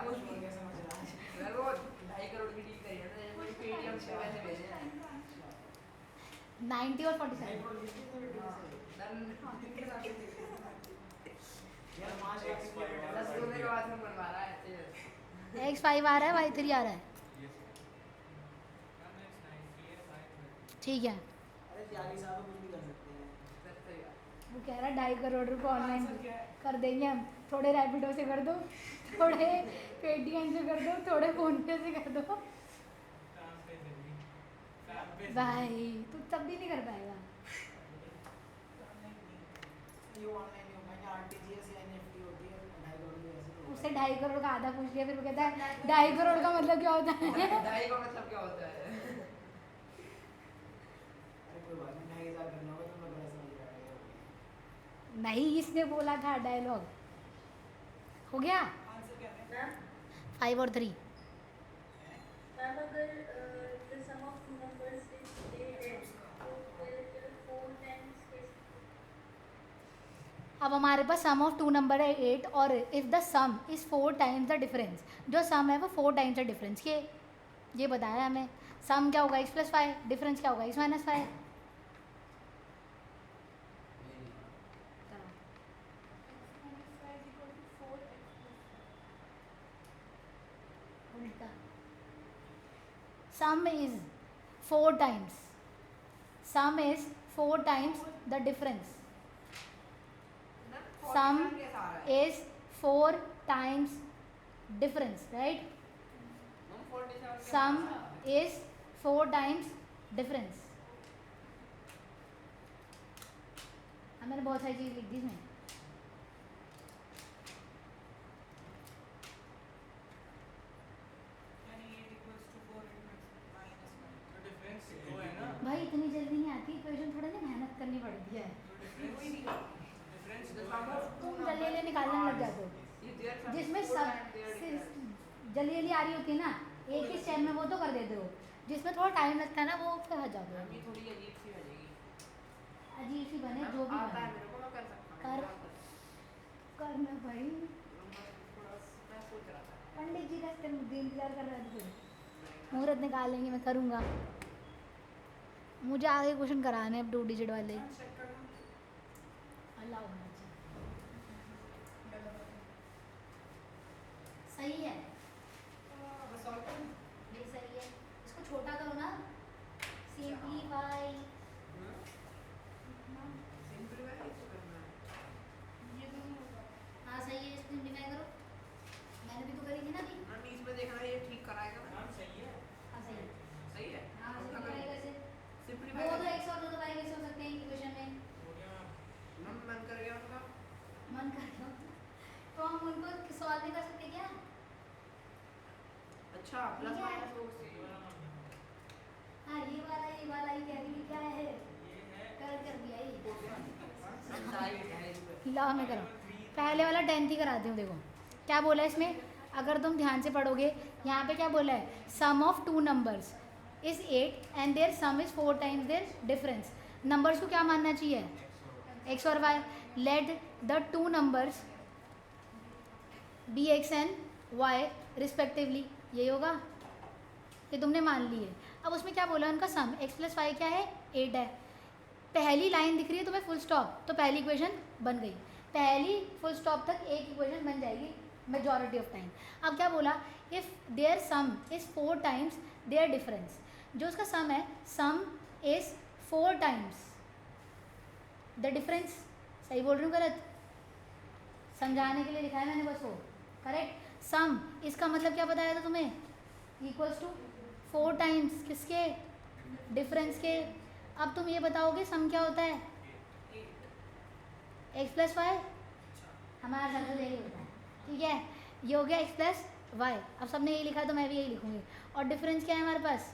कुछ बोल गया समझ रहा यार वो 2.5 करोड़ की डील करी है ना कोई पेटीएम से पैसे भेजे हैं 90 और 47 डन यार 5 लाख से 10 होने के बाद में बनवा रहा है X5 आ रहा है Y3 आ रहा है ठीक है अरे त्यागी साहब कुछ भी कर सकते हैं वो कह रहा है 2.5 करोड़ रुपए ऑनलाइन कर देंगे हम थोड़े रैपिडो से कर दो थोड़े पेटीएम से कर दो थोड़े फोन पे से कर दो भाई तू तब भी नहीं कर पाएगा ये ऑनलाइन नहीं हो पाएंगे आरटीजीएस या एनएफटी होती है 2.5 करोड़ की ऐसे तो उससे 2.5 करोड़ का आधा पूछ लिया फिर वो कहता है 2.5 करोड़ का मतलब क्या होता है 2.5 का मतलब क्या होता है अरे कोई बात नहीं 2,500 करना होगा तो मैं बड़ा समझ रहा नहीं इसने बोला था डायलॉग हो गया आंसर क्या है 5 और 3 मैम अगर the sum of two numbers is 8 तो फिर 4 times अब हमारे पास सम ऑफ टू नंबर है 8 और if the some is 4 times the difference जो सम है वो 4 टाइम्स द डिफरेंस ये बताया हमें सम क्या होगा x+5 डिफरेंस क्या होगा x-5 उल्टा sum is 4 times sum is 4 times the difference sum is 4 times difference right sum is 4 times difference मैंने बहुत सारी चीज़ लिख दी इसमें यानी 8 equals to 4 minus 1 तो डिफरेंस 2 है ना भाई इतनी जल्दी नहीं आती इक्वेशन थोड़ा ना मेहनत करनी पड़ती है डिफरेंस 2 तुम जल्दी निकालने लग जाते हो जिसमें सब जल्दी जल्दी आ रही होती है ना एक ही स्टेप में वो तो कर देते हो जिसमें थोड़ा टाइम लगता है ना वो फिर हट जाते हो अभी थोड़ी अजीब सी हो जाएगी अजीब सी बने जो भी आता है बने मेरे को मैं कर सकता हूँ कर करना भाई थोड़ा मैं सोच रहा था पंडित जी का इंतजार कर रहा था फिर मुहूर्त निकाल लेंगे मैं करूँगा मुझे आगे क्वेश्चन कराने अब 2 डिजिट वाले चेक करना अल्लाह होना चाहिए सही है बस और क्या ये सही है इसको छोटा करो ना सिंपलीफाई सिंपल में इसको करना है ये तो नहीं होगा हाँ सही है इसको सिंपलीफाई करो मैंने भी तो करी थी ना अभी ना इसमें देखना ये ठीक कराएगा नाम सही है हाँ सही है सही है हाँ सिंपलीफाई कैसे वो सिंपलीफाई तो x और 2 y कैसे हो सकते हैं इक्वेशन में हो गया मैम मन कर गया उनका मन कर लो तो हम उनको सॉल्व नहीं कर सकते क्या अच्छा प्लस ठीक है। माइनस वो हाँ ये वाला ही कह रही है क्या है ये है कर दिया ये समझाइए ला मैं करो पहले वाला 10th ही कराती हूँ देखो क्या बोला है इसमें अगर तुम ध्यान से पढ़ोगे यहाँ पे क्या बोला है sum of two numbers is 8 and their sum is 4 times their difference numbers को क्या मानना चाहिए x और y let the two numbers be x and y respectively यही होगा ये तुमने मान ली है अब उसमें क्या बोला उनका सम x+5 क्या है 8 है पहली लाइन दिख रही है तुम्हें फुल स्टॉप तो पहली इक्वेशन बन गई पहली फुल स्टॉप तक एक इक्वेशन बन जाएगी मेजॉरिटी ऑफ टाइम अब क्या बोला if their sum is 4 times their difference जो उसका सम है sum is 4 times the difference सही बोल रही हूँ गलत समझाने के लिए लिखा है मैंने बस वो करेक्ट सम इसका मतलब क्या बताया था तुम्हें इक्वल्स टू 4 टाइम्स किसके डिफरेंस के अब तुम ये बताओगे सम क्या होता है x+y हमारा सर तो यही होता है ठीक है ये हो गया x+y अब सबने यही लिखा तो मैं भी यही लिखूंगी और डिफरेंस क्या है हमारे पास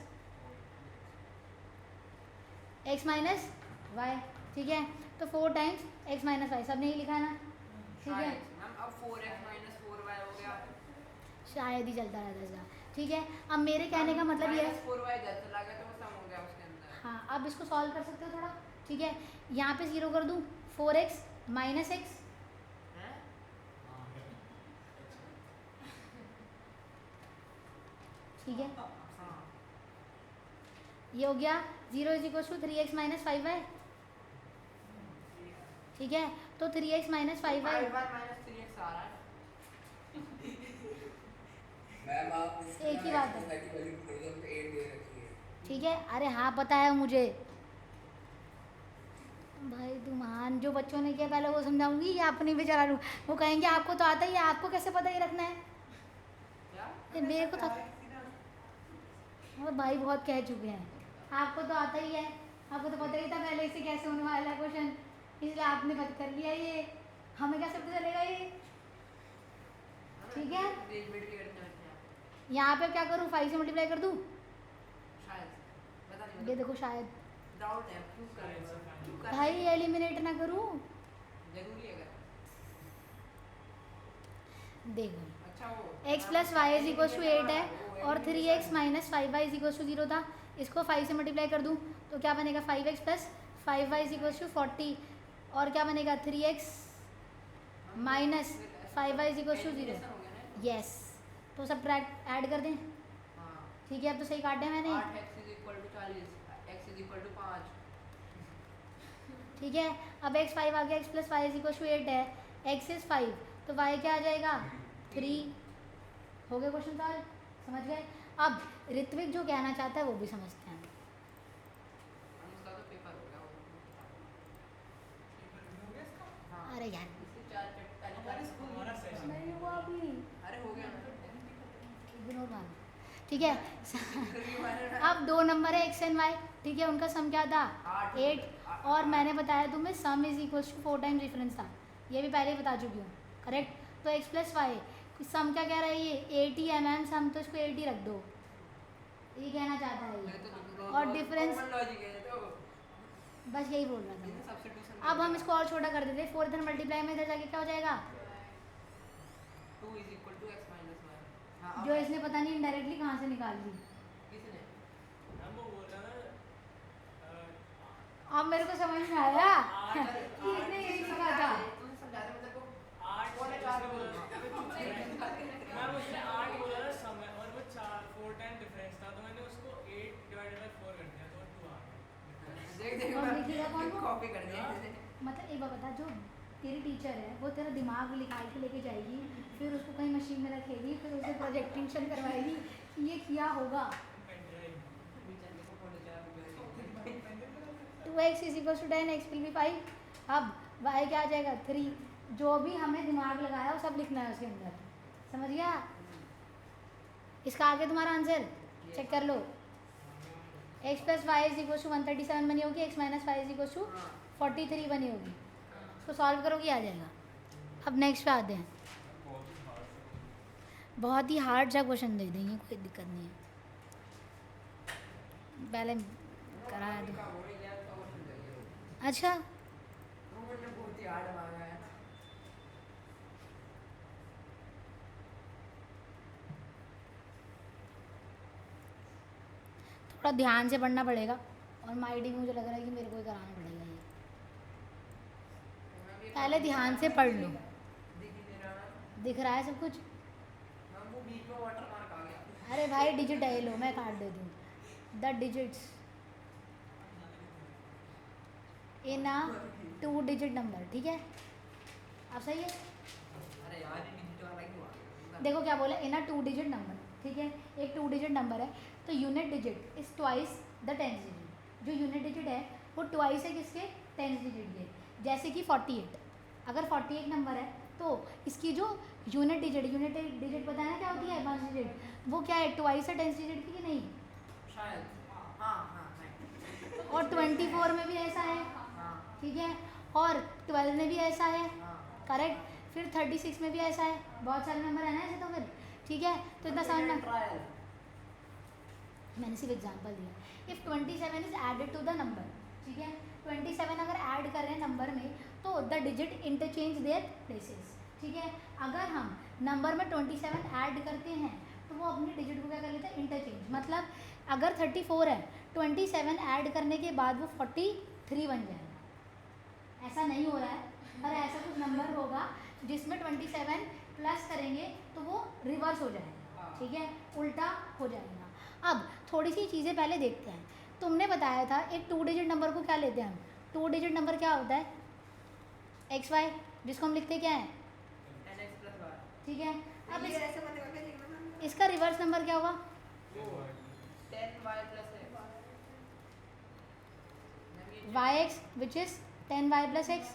x - y ठीक है तो 4 टाइम्स x - y सबने यही लिखा है ना ठीक है, मैम अब 4x माइनस 4y हो गया। शायद ही चलता रहता था। ठीक है, अब मेरे कहने का मतलब ये है, 4y इधर चला गया तो वो सम हो गया उसके अंदर। हाँ अब इसको सॉल्व कर सकते हो थोड़ा। ठीक है, यहाँ पे 0 कर दूँ, 4x माइनस एक्स, हैं? ठीक है, हाँ ये हो गया 0 is equal to 3x minus 5y। ठीक है, तो 3x minus 5y, 5y minus 3x आ रहा है। मैम आप एक ही बात है। वैल्यू पुट कर दो तो 8 दे रखी है। ठीक है, अरे हाँ पता है मुझे भाई, तुम हाँ जो बच्चों ने किया पहले वो समझाऊंगी या अपनी भी चला लूँ। वो कहेंगे आपको तो आता ही है, आपको कैसे पता ही रखना है। क्या? ये मेरे को तो और भाई बहुत कह चुके हैं, आपको तो आता ही है, आपको तो पता ही था पहले से कैसे होने वाला है क्वेश्चन, इसलिए आपने बंद कर लिया ये, हमें कैसे पता चलेगा ये। ठीक है, डेरिवेटिव की करते हैं यहाँ पे क्या करूँ, 5 से मल्टीप्लाई कर दूँ, शायद, पता नहीं ये देखो शायद, डाउट है क्यों कर रहे हो, क्यों कर रहे भाई हो? एलिमिनेट ना करूँ, जरूरी है अगर देखो अच्छा हो x plus y is equal to 8 है और 3x minus 5y is equal to 0 था, इसको 5 से मल्टीप्लाई कर दूँ तो क्या बनेगा 5x plus 5y is equal to 40, और क्या बनेगा 3x minus 5y is equal to 0। Yes, तो सब ऐड कर दें। हाँ ठीक है, अब तो सही काटे मैंने। 8x is equal to 40, x is equal to 5। ठीक है, अब x 5 आ गया, x plus y is equal to 8 है, x इज 5 तो y क्या आ जाएगा 3। हो गया क्वेश्चन सॉल्व, समझ गए। अब ऋत्विक जो कहना चाहता है वो भी समझते हैं। उसका तो पेपर हो गया हाँ अरे यार इसके 4 पहले हमारे स्कूल हमारा सेशन नहीं हुआ अभी, अरे हो गया इग्नोर मारो। ठीक है, अब 2 नंबर है x एंड y, ठीक है, उनका सम क्या था 8, और मैंने बताया तुम्हें sum is equal to 4 times difference था, ये भी पहले ही बता चुकी हूँ, करेक्ट। तो x प्लस वाई सम क्या कह रहा है ये 80 mm सम, तो इसको 80 रख दो, ये कहना चाहता है ये, और difference- लॉजिक है तो बस यही बोल रहा था ये मैं। सब्स्टिट्यूशन अब हम इसको और छोटा कर देते, 4 इधर मल्टीप्लाई में इधर जाके क्या हो जाएगा 2 is equal to x minus 1 हाँ जो इसने पता नहीं इनडायरेक्टली कहाँ से निकाल ली। किसने हम वो बोल रहा ना अब मेरे को समझ में आया कि इसने यही लिखा था। तूने समझा दे मतलब को 8 कौन है चार चार बोला बोला? मैम उसने 8 बोला था समय, और वो 4 टाइम डिफरेंस था, तो मैंने उसको 8 डिवाइडेड बाय 4 कर दिया, तो 2 आ गया। देख देख और लिखेगा कौन वो? कॉपी कर दिया मतलब एक बात बता, जो तेरी टीचर है वो तेरा दिमाग निकाल के लेके जाएगी, फिर उसको कहीं मशीन में रखेगी, फिर उसे प्रोजेक्टेशन करवाएगी कि ये किया होगा। 2x is equal to 10, x will be 5। अब y क्या आ जाएगा 3, जो भी हमें दिमाग लगाया वो सब लिखना है उसके अंदर, समझ गया। इसका आगे तुम्हारा आंसर चेक कर लो, x plus y is equal to 137 बनी होगी, x minus y is equal to 43 बनी होगी, इसको सॉल्व करोगे आ जाएगा। अब नेक्स्ट पे आते हैं, बहुत ही हार्ड सा क्वेश्चन दे देंगे, कोई दिक्कत नहीं है, पहले कराया तो। अच्छा बहुत ही हार्ड मांगा है थोड़ा ध्यान से पढ़ना पड़ेगा, और माइडिंग मुझे लग रहा है कि मेरे को ही कराना पड़ेगा ये। पहले ध्यान से पढ़ लो, दिख रहा है सब कुछ। वो बीच में वाटर मार्क आ गया अरे भाई डिजिट है, लो मैं काट दे दूँ, the digits in a 2 digit number, ठीक है, अब सही है। अरे यार ये डिजिट वाला क्यों आ गया देखो क्या बोला, इन अ 2 डिजिट नंबर, ठीक है, एक 2 डिजिट नंबर है, तो unit digit is twice the 10th digit, जो यूनिट डिजिट है वो ट्वाइस है किसके 10th डिजिट के, जैसे कि 48, अगर 48 नंबर है तो इसकी जो यूनिट डिजिट पता है ना क्या होती है, एडवांस डिजिट, वो क्या है ट्वाइस है 10th डिजिट की कि नहीं। शायद हाँ हाँ नहीं और 24 में भी ऐसा है, हाँ ठीक है, और 12 में भी ऐसा है, हाँ करेक्ट, फिर 36 में भी ऐसा है, बहुत सारे नंबर है ना ऐसे, तो फिर ठीक है, तो इतना समझना, ट्रायल मैंने सिर्फ एग्जांपल दिया। If 27 is added to the number, ठीक है, 27 अगर ऐड कर रहे हैं नंबर में तो the digit interchange their places, ठीक है। अगर हम नंबर में 27 ऐड करते हैं तो वो अपनी डिजिट को क्या कर लेते हैं, इंटरचेंज। मतलब अगर 34 है, 27 ऐड करने के बाद वो 43 बन जाएगा। ऐसा नहीं हो रहा है, पर ऐसा कुछ नंबर होगा जिसमें 27 प्लस करेंगे तो वो रिवर्स हो जाएगा, ठीक है, उल्टा हो जाएगा। अब थोड़ी सी चीज़ें पहले देखते हैं। तुमने बताया था एक 2 डिजिट नंबर को क्या लेते हैं हम, 2 डिजिट नंबर क्या होता है, एक्स वाई, जिसको हम लिखते क्या है, nx plus y। ठीक है। अब ये ऐसे बनेगा क्या लिखना था? इसका रिवर्स नंबर क्या होगा, 10y plus x। Y x which is 10y plus x,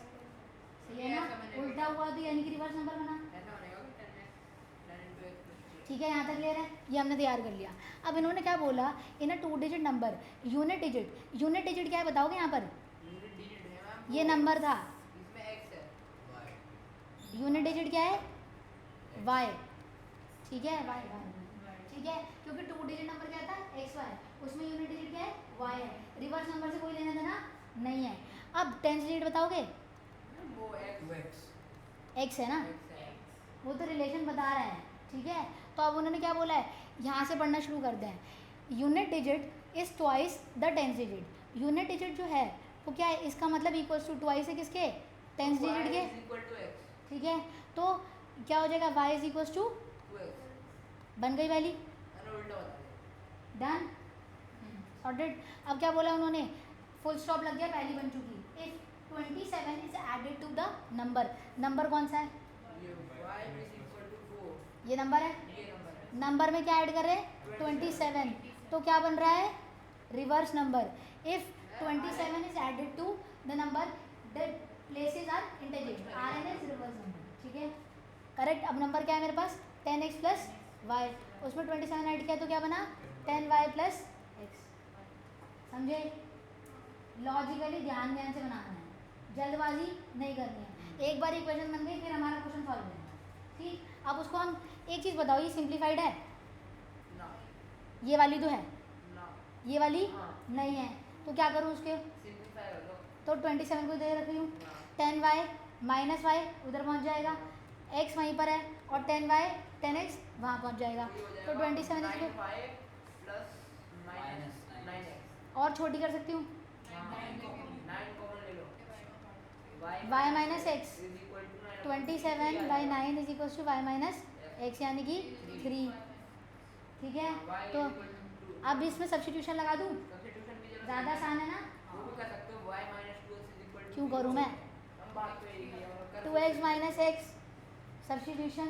सही है ना, उल्टा हुआ तो यानी कि रिवर्स नंबर बना, ऐसा बनेगा कि 10x 10 into x plus 3। ठीक है। यहाँ तक क्लियर है, ये हमने तैयार कर लिया। अब इन्होंने क्या बोला, इन 2 डिजिट नंबर यूनिट डिजिट क्या है बताओगे यहाँ पर, यूनिट डिजिट है मैम, ये नंबर था, इसमें x है। यूनिट डिजिट क्या है, वाई, ठीक है, वाई, ठीक है, क्योंकि 2 डिजिट नंबर क्या था, एक्स वाई, उसमें यूनिट डिजिट क्या है, वाई है, रिवर्स नंबर से कोई लेना देना नहीं है। अब 10 डिजिट बताओगे, वो x 2x एक्स है ना, x है। वो तो रिलेशन बता रहा है, ठीक है। तो अब उन्होंने क्या बोला है, यहाँ से पढ़ना शुरू करते हैं। Unit digit is twice the 10 digit, unit digit जो है वो क्या है, इसका मतलब इक्वल्स टू ट्वाइस है किसके, 10 डिजिट के, y is equal to x। ठीक है। तो क्या हो जाएगा, y is equals to, 2x। बन गई वैली, मैंने उल्टा बता दिया। Done, sorted. अब क्या बोला उन्होंने, फुल स्टॉप लग गया, पहली बन चुकी। If 27 is added to the number कौन सा है, ये y is equal to 4। ये नंबर है, ये नंबर है। नंबर में क्या ऐड कर रहे हैं, 27, तो क्या बन रहा है, reverse number. If 27 is added to the number the places are interchange, RN is reverse number, ठीक है, करेक्ट। अब नंबर क्या है मेरे पास, 10x प्लस वाई, उसमें 27 ऐड किया तो क्या बना, 10y प्लस एक्स, समझे। लॉजिकली ध्यान से बनाना है, जल्दबाजी नहीं करनी है। एक बार इक्वेशन बन गई फिर हमारा क्वेश्चन सॉल्व हो जाएगा, ठीक। अब उसको हम एक चीज़ बताओ, ये सिंप्लीफाइड है, ना ये वाली तो है, ना ये वाली हाँ। नहीं है, तो क्या करूँ उसके, सिंपलीफाई कर लो। तो 27 को इधर रख रही हूँ, ना 10y माइनस वाई उधर पहुँच जाएगा, x वहीं पर है, और 10y 10x वहाँ पहुँच जाएगा, तो 27 इसको 9y plus minus Minus 9x। और छोटी कर सकती हूँ, 9 कॉमन ले लो। y minus x, is equal to 9 27 by 9 is equal to y minus x, यानी कि 3, ठीक है। तो अब इसमें सब्स्टिट्यूशन लगा दूँ, सब्स्टिट्यूशन की जरूरत ज़्यादा आसान है ना, वो भी कर सकते हो। y minus 2x is equal to क्यों करूँ मैं, हम बात पे ही है, और कर 2x माइनस एक्स सब्स्टिट्यूशन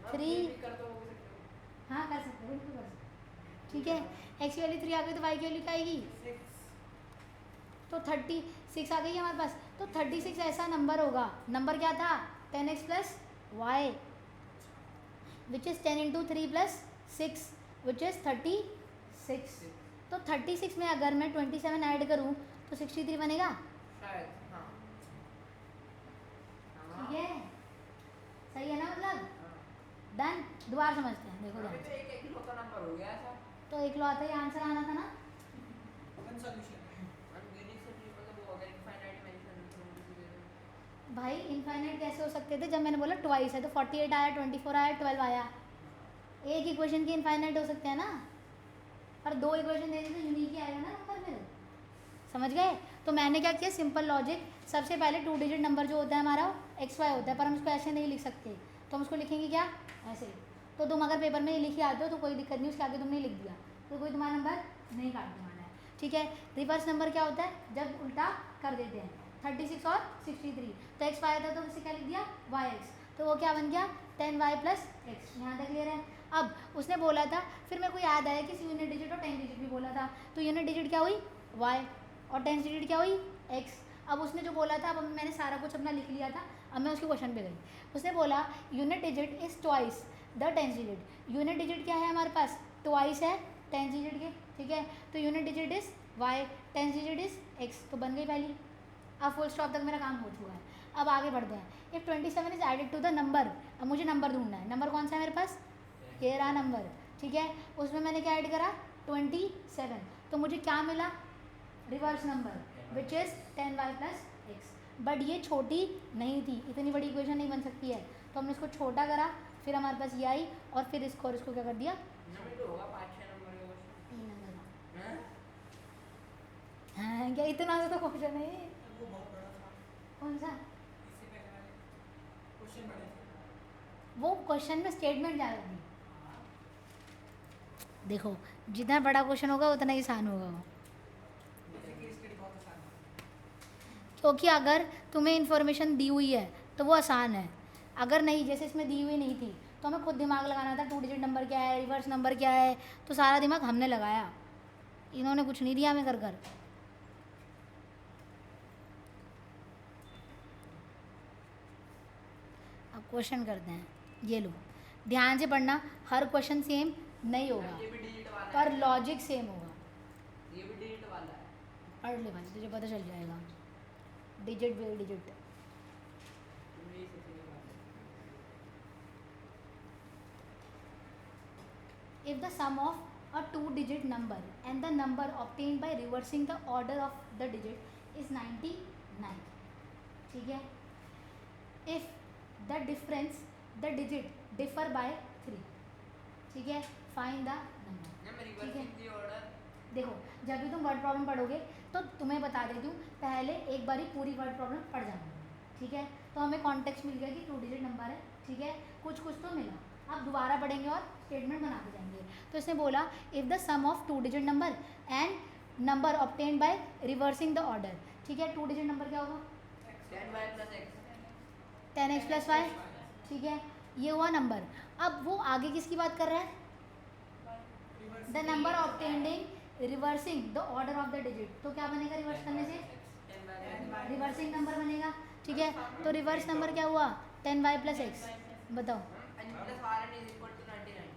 3, कर तो वो भी सकते हो। हाँ कर सकते हो, बिल्कुल कर सकते हो, ठीक है। x की वैल्यू 3 आ गई तो y की वैल्यू क्या आएगी, 6 तो 36 आ गई है हमारे पास। तो 36 ऐसा नंबर होगा, नंबर क्या था, 10x plus y which is 10 into 3 plus 6 which is 36। तो 36 में अगर मैं 27 ऐड करूँ तो 63 बनेगा, शायद हाँ। ठीक है, सही है ना, मतलब डन। दोबारा समझते हैं, देखो अभी ध्यान तो से। एक एक का नंबर हो गया ऐसा। तो एक लो आता ही आंसर आना था ना, अनगिनत से भी मतलब वो अगर इनफाइनाइट मेंशन भाई इनफाइनाइट कैसे हो सकते थे, जब मैंने बोला ट्वाइस है तो 48 आया, 24 आया, 12 आया, एक इक्वेशन की इनफाइनाइट हो सकते हैं ना, पर 2 इक्वेशन दे दी तो यूनिक ही आएगा ना नंबर फिर, समझ गए। तो मैंने क्या किया, सिंपल लॉजिक, सबसे पहले 2 डिजिट नंबर जो होता है हमारा एक्स वाई होता है, पर हम उसको ऐसे नहीं लिख सकते, तो हम उसको लिखेंगे क्या, ऐसे। तो तुम अगर पेपर में ये लिखे आते हो तो कोई दिक्कत नहीं, उसके आगे तुमने लिख दिया तो कोई तुम्हारा नंबर नहीं काटने वाला है, ठीक है। रिवर्स नंबर क्या होता है, जब उल्टा कर देते हैं, 36 और 63, तो एक्स वाई था तो उससे क्या लिख दिया, वाई एक्स, तो वो क्या बन गया, 10y प्लस एक्स। यहाँ तक क्लियर है। अब उसने बोला था, फिर मेरे को याद आया कि यूनिट डिजिट और 10 डिजिट भी बोला था, तो यूनिट डिजिट क्या हुई, y, और 10 डिजिट क्या हुई, x। अब उसने जो बोला था, अब मैंने सारा कुछ अपना लिख लिया था, अब मैं उसके क्वेश्चन पे गई। उसने बोला unit digit is twice the 10 digit, unit digit क्या है हमारे पास, ट्वाइस है 10 डिजिट के, ठीक है। तो unit digit is y, 10 digit is x, तो बन गई पहली। अब फुल स्टॉप तक मेरा काम हो चुका है, अब आगे बढ़ते हैं। If 27 is added to the number, अब मुझे नंबर ढूंढना है, नंबर कौन सा है मेरे पास, ये रहा नंबर, ठीक है। उसमें मैंने क्या ऐड करा, 27, तो मुझे क्या मिला, reverse number which is 10y plus x. But ये छोटी नहीं थी, इतनी बड़ी इक्वेशन नहीं बन सकती है, तो हमने इसको छोटा करा, फिर हमारे पास ये आई और फिर इसको और इसको क्या कर दिया, नंबर तो होगा 5-6 नंबर का क्वेश्चन 3 नंबर का। हैं? हाँ क्या इतना सा तो क्वेश्चन है, वो बहुत बड़ा था, कौन सा, इससे पहले वाले क्वेश्चन बड़े थे। वो क्वेश्चन में स्टेटमेंट ज़्यादा थी। देखो जितना बड़ा क्वेश्चन होगा उतना ही आसान होगा वो, जैसे कि स्टडी बहुत आसान है। क्योंकि अगर तुम्हें इन्फॉर्मेशन दी हुई है तो वो आसान है, अगर नहीं जैसे इसमें दी हुई नहीं थी तो हमें खुद दिमाग लगाना था, 2 डिजिट नंबर क्या है, रिवर्स नंबर क्या है, तो सारा दिमाग हमने लगाया, इन्होंने कुछ नहीं दिया हमें कर कर। अब क्वेश्चन करते हैं, ये लो ध्यान से पढ़ना, हर क्वेश्चन सेम नहीं होगा ये भी डिजिट वाला पर है, लॉजिक सेम होगा। ये भी डिजिट वाला है। पढ़ ले भाई तुझे पता चल जाएगा, डिजिट बाई डिजिट। तुमने ये सबसे नहीं बात If the sum of a 2-digit number and the number obtained by reversing the order of the digit is 99, ठीक है, if the difference the digit differ by 3, ठीक है, find the number। ना मैं ठीक है। रिवर्सिंग दी ऑर्डर देखो जब भी तुम वर्ड प्रॉब्लम पढ़ोगे तो तुम्हें बता देती हूँ, पहले एक बारी पूरी वर्ड प्रॉब्लम पढ़ जाना, ठीक है, तो हमें कॉन्टेक्स्ट मिल गया कि 2 डिजिट नंबर है, ठीक है, कुछ कुछ तो मिला, अब दोबारा पढ़ेंगे और स्टेटमेंट बनाते जाएंगे। तो इसने बोला if the sum of 2 digit number and number obtained by reversing the order, ठीक है, 2 डिजिट नंबर क्या होगा, 10y + x 10x + y, ठीक है, ये हुआ नंबर। अब वो आगे किसकी बात कर रहा है, the number obtaining reversing the order of the digit, तो क्या बनेगा रिवर्स करने से, 10y रिवर्सिंग नंबर बनेगा, ठीक है, तो रिवर्स नंबर क्या हुआ 10y + x, बताओ। n + rn = 99।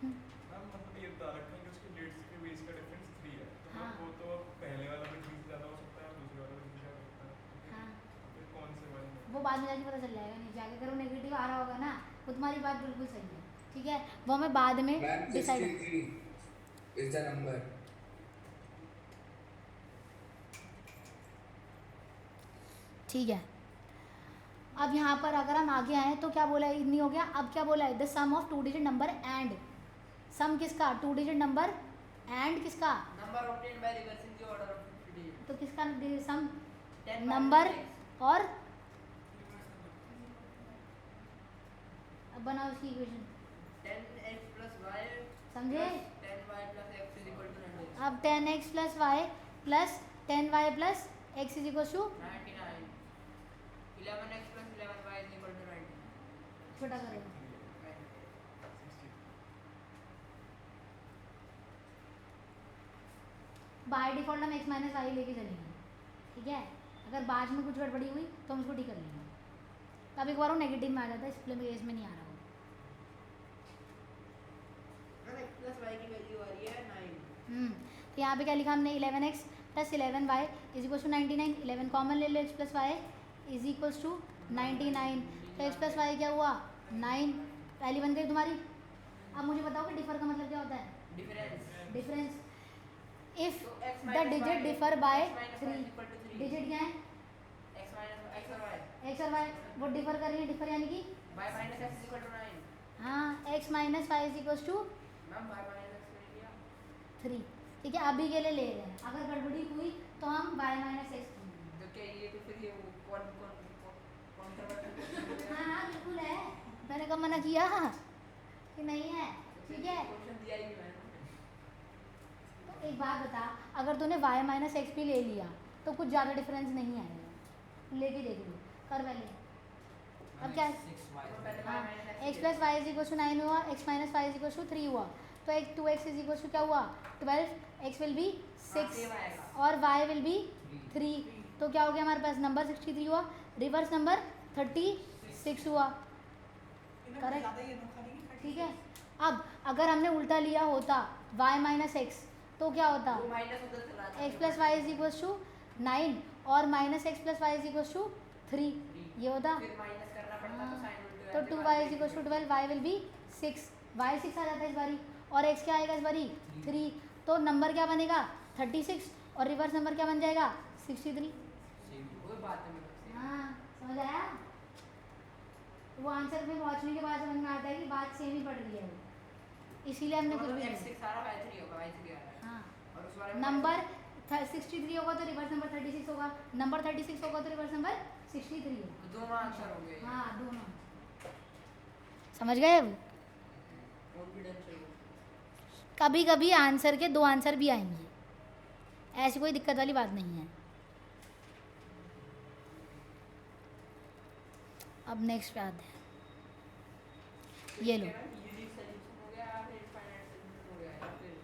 मैम मतलब ये बता रखा है कि उसके डेट्स के बीच का डिफरेंस 3 है, तो हाँ। वो तो अब पहले वाला भी 3 से ज़्यादा हो सकता है और दूसरे वाला भी 3 से ज़्यादा हो सकता है, हाँ फिर कौन से वाले में? वो बाद में जाके पता चल जाएगा, नीचे आके अगर वो नेगेटिव आ रहा होगा ना, वो तुम्हारी बात बिल्कुल सही है, ठीक है, वो हमें बाद में Ma'am, decide, 63 is the number. ठीक है। अब यहाँ पर अगर हम आगे आए तो क्या बोला है, नहीं हो गया, अब क्या बोला है, the sum of 2 digit number and, sum किसका 2 डिजिट नंबर एंड किसका, number obtained by reversing the order of digit तो किसका सम 10y नंबर + x और, अब बनाओ इसकी इक्वेशन, 10x + y समझे, 10y + x = 99। अब 10x + y + 10y + x = 99 11x + 11y = 99। छोटा करो, बाय डिफॉल्ट हम x - y लेके चलेंगे, ठीक है, अगर बाद में कुछ गड़बड़ी हुई तो हम उसको ठीक कर लेंगे, कभी कभार वो नेगेटिव में आ जाता है, इसलिए केस में नहीं आ रहा वो। मैम x + y की वैल्यू आ रही है 9। तो यहाँ पे क्या लिखा हमने 11x + 11y = 99, 11 कॉमन ले लो, x + y = 99, तो x + y क्या हुआ 9, पहली बन गई तुम्हारी। अब मुझे बताओ कि डिफर का मतलब क्या होता है, डिफरेंस डिफरेंस, इफ तो x the - digit y differ by x - y 3, = 3 digit क्या है x और y x और y, वो डिफर कर रही है, डिफर यानी कि y - x = 9। हाँ x - y = ma'am y - x मैंने लिया 3, ठीक है, अभी के लिए ले रहे हैं, अगर गड़बड़ी हुई तो हम y - x लेंगे। तो क्या ये तो फिर ये वो कंट्रोवर्शियल हाँ हाँ बिल्कुल है, मैंने कब मना किया कि नहीं है, ठीक है। क्वेश्चन दिया ही मैंने। तो एक बात बता, अगर तूने y - x भी ले लिया तो कुछ ज़्यादा डिफरेंस नहीं आएगा, लेके देख लो, कर पहले, अब क्या है? 6y हाँ x + y = 9 हुआ, x - y = 3 हुआ, तो 2x = क्या हुआ 12, x विल बी 6 और y विल बी 3, तो क्या हो गया हमारे पास नंबर 63 हुआ, रिवर्स नंबर 36 हुआ, करेक्ट, ज़्यादा ही है ना, खाली की ठीक है। अब अगर हमने उल्टा लिया होता y - x तो क्या होता, वो माइनस उधर चला जाता x + y = 9 और -x + y = 3, ये होता, फिर माइनस करना पड़ता तो साइन उल्टे तो 2y = 12, y will B 6, y 6 आ जाता है इस बारी, और x क्या आएगा इस बारी 3, तो नंबर क्या बनेगा 36 और रिवर्स नंबर क्या बन जाएगा 63, वो बात है मतलब से। हाँ समझ आया? वो आंसर में पहुंचने के बाद समझ में आता है कि बात सेम ही पड़ रही है वो, इसीलिए हमने कुछ भी नहीं x6 सारा y3 होगा, y3 आ रहा है। हाँ और उस वाले में नंबर 63 होगा तो रिवर्स नंबर 36 होगा, नंबर 36 होगा तो रिवर्स नंबर 63 होगा। दोनों आंसर हो गए। हाँ दोनों समझ गए अब? कॉन्फिडेंशियल कभी कभी आंसर के दो आंसर भी आएंगे, ऐसी कोई दिक्कत वाली बात नहीं है। अब नेक्स्ट पे आते हैं, ये लो यूनिक सॉल्यूशन हो गया, फिर फाइनाइट सॉल्यूशन हो गया, या फिर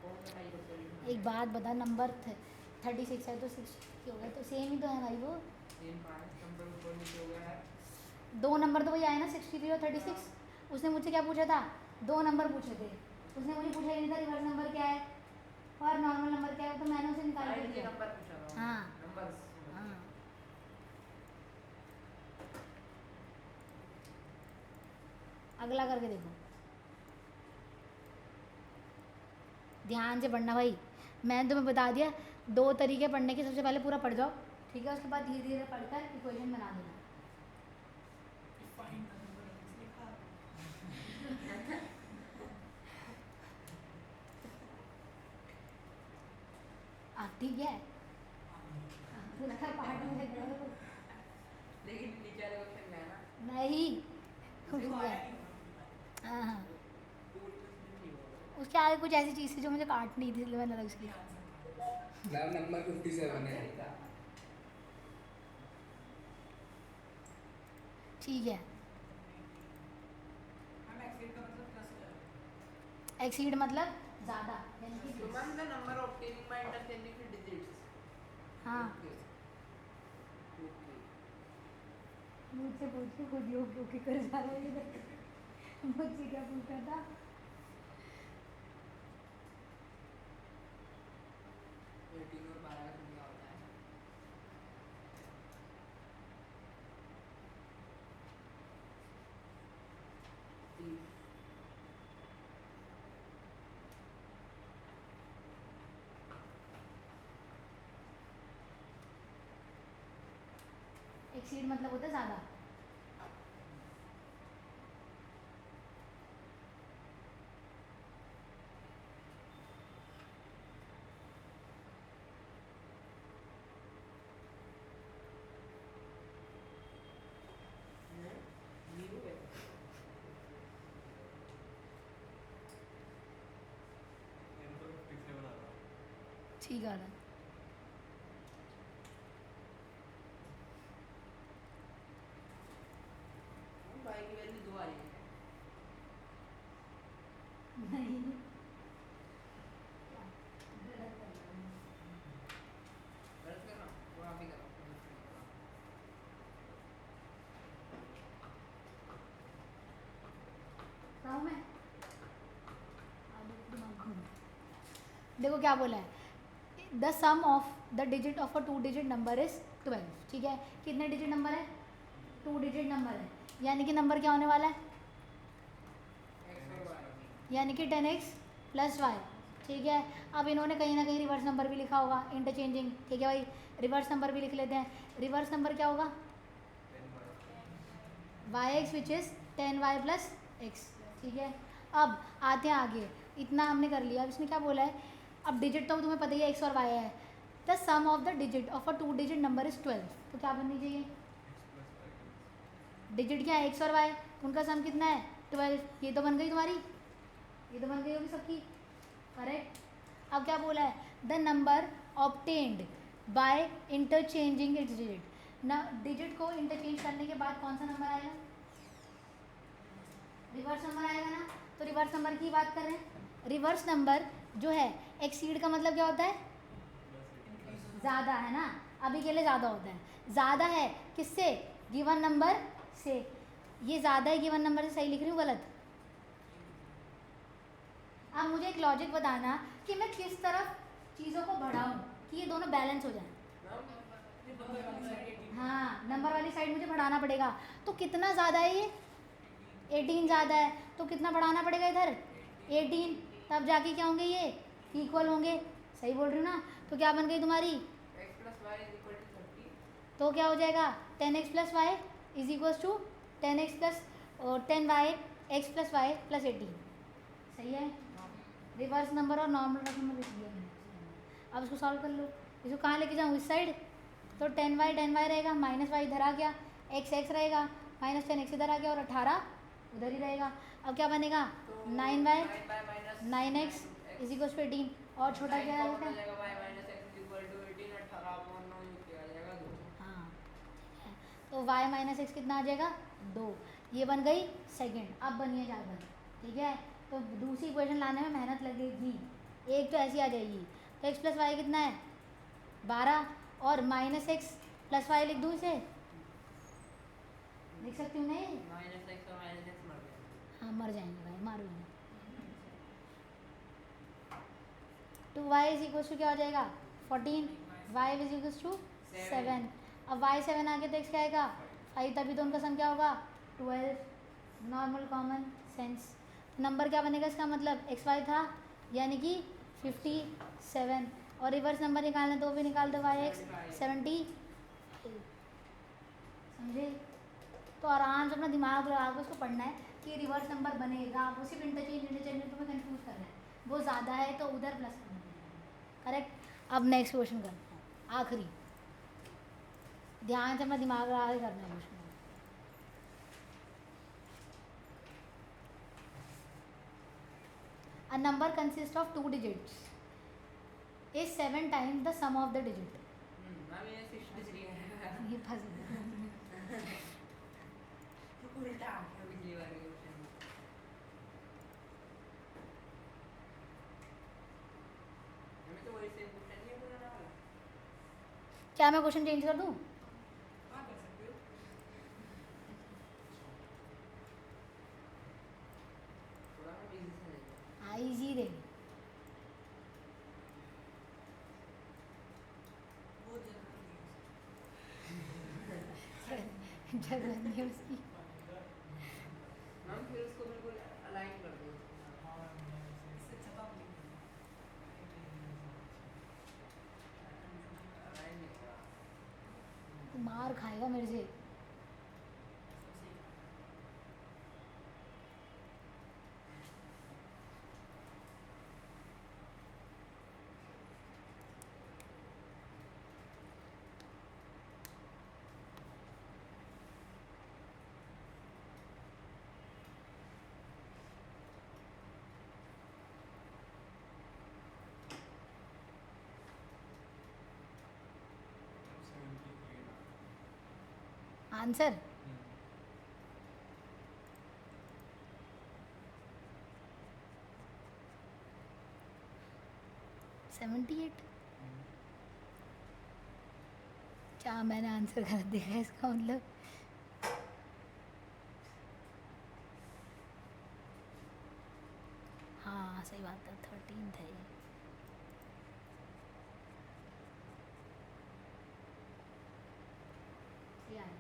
कौन सा टाइप ऑफ सॉल्यूशन? एक बात बता, नंबर 36 है तो 60 हो गया तो सेम ही तो है भाई वो। सेम पार्ट नंबर ऊपर नीचे हो गया है। दो नंबर तो वही आए ना 63 और 36। उसने मुझसे क्या पूछा था? दो नंबर पूछे थे, उसने मुझे पूछा ही नहीं था रिवर्स नंबर क्या है और नॉर्मल नंबर क्या है, तो मैंने उसे निकाल के राइट दिया। नंबर पूछा था। हाँ नंबर्स। हाँ अगला करके देखो, ध्यान से पढ़ना भाई, मैंने तुम्हें बता दिया दो तरीके पढ़ने के। सबसे पहले पूरा पढ़ जाओ, ठीक है, उसके बाद धीरे धीरे पढ़कर इक्वेशन बना देना। ठीक है पूरा पार्ट में लग रहा है। लेकिन नीचे वाले क्वेश्चन में है ना, नहीं उठ गया। हाँ हाँ टूल नहीं होगा। उसके आगे कुछ ऐसी चीज़ थी जो मुझे काटनी थी, इसलिए मैंने अलग से लिखा। मैम नंबर 57 है। ठीक है, मैम एक्सीड का मतलब प्लस है। एक्सीड मतलब ज़्यादा, यानी कि तो ma'am the number obtaining by interchanging the digits. हाँ ओके। मुझसे पूछ के खुद योग ओके कर जा रहा है ये। मुझसे क्या पूछा था? रेटिंग और 12 का क्या होता है? एक्सीड मतलब होता है ज़्यादा। जीरो है। मेरे तो 57 आ रहा। ठीक है y की वैल्यू 2 आ रही है। नहीं गलत कर रहा हूँ, वो आप ही कर रहा हूँ। बताऊँ मैं? देखो क्या बोला है, the sum of the digit of a 2 digit number is 12। ठीक है, कितने डिजिट नंबर है? 2 डिजिट नंबर है, यानी कि नंबर क्या होने वाला है? x और y। यानी कि 10x + y। ठीक है, अब इन्होंने कहीं ना कहीं रिवर्स नंबर भी लिखा होगा, इंटरचेंजिंग। ठीक है भाई, रिवर्स नंबर भी लिख लेते हैं। रिवर्स नंबर क्या होगा? yx which is 10y + x। ठीक है, अब आते हैं आगे, इतना हमने कर लिया। अब इसने क्या बोला है, अब डिजिट तो तुम्हें पता ही है x और y है। The sum of the digit of a 2 digit number is 12। तो क्या बननी चाहिए? डिजिट क्या है? x और y, उनका सम कितना है? 12। ये तो बन गई तुम्हारी, ये तो बन गई होगी सबकी, करेक्ट। अब क्या बोला है? The number obtained by interchanging it's digit. ना डिजिट को इंटरचेंज करने के बाद कौन सा नंबर आएगा? रिवर्स नंबर आएगा ना। तो रिवर्स नंबर की बात कर रहे हैं। रिवर्स नंबर जो है, एक्सीड का मतलब क्या होता है? ज़्यादा, है ना। अभी के लिए ज़्यादा होता है, ज़्यादा है किससे? गिवन नंबर से। ये ज़्यादा है गिवन नंबर से, सही लिख रही हूँ गलत? अब मुझे एक लॉजिक बताना कि मैं किस तरफ चीज़ों को बढ़ाऊँ कि ये दोनों बैलेंस हो जाए। हाँ, नंबर वाली साइड मुझे बढ़ाना पड़ेगा। तो कितना ज़्यादा है ये? 18 ज़्यादा है, तो कितना बढ़ाना पड़ेगा इधर? 18, तब जाके क्या होंगे ये? इक्वल होंगे। सही बोल रही हूँ ना? तो क्या बन गई तुम्हारी? x + y = 30। तो क्या हो जाएगा 10x plus y is equals to 10x plus 10y x plus y plus 18। सही है। रिवर्स नंबर और नॉर्मल नंबर लिख दिया मैंने। अब इसको सॉल्व कर लो। इसको कहाँ लेके जाऊँ, इस साइड। तो 10y रहेगा, माइनस वाई इधर आ गया, x रहेगा, माइनस 10x इधर आ गया और 18 उधर ही रहेगा। अब क्या बनेगा 9y 9x is equal to 18 और छोटा क्या है बेटा? हाँ तो y माइनस एक्स कितना आ जाएगा 2। ये बन गई सेकंड। अब बनिए जाकर, ठीक है। तो दूसरी इक्वेशन लाने में मेहनत लगेगी, एक तो ऐसी आ जाएगी। तो x प्लस वाई कितना है 12 और माइनस एक्स प्लस वाई लिख दूँ इसे, लिख सकती हूँ नहीं? हाँ मर जाएंगे भाई, मारूंगी। 2y इज इक्वल टू क्या हो जाएगा 14, y इज इक्वल टू 7। अब y 7 आगे तो x क्या आएगा 5, तभी तो उनका सम क्या होगा 12। Normal common sense. नंबर क्या बनेगा इसका मतलब एक्स वाई था यानी कि 57 और रिवर्स नंबर निकालना तो भी निकाल दो वाई एक्स 70। समझे? तो आराम से अपना दिमाग लगा के उसको पढ़ना है कि रिवर्स नंबर बनेगा। आप सिर्फ इंटरचेंज में तुम्हें कंफ्यूज करना है, वो ज़्यादा है तो उधर प्लस करना है। करेक्ट। अब नेक्स्ट क्वेश्चन करते हैं, आखिरी। ध्यान से अपना दिमाग लगा के करना है question. A number consists of 2 digits is 7 times the sum of the digit. ये फंस गया। उल्टा आ गया पिछली बार के क्वेश्चन में। हमें तो वही सेम क्वेश्चन नहीं बनाना वाला। क्या मैं क्वेश्चन चेंज कर दूं? हाँ कर सकते हो। थोड़ा हम इजी से लेंगे। हाँ इजी दे। जरूरत नहीं है उसकी। मैम फिर उसको बिल्कुल अलाइन कर दो। अलाइन नहीं करा। तू मार खाएगा मेरे से। आंसर $78। क्या मैंने आंसर गलत देखा इसका मतलब? हाँ सही बात है 13 था ये। सही आया।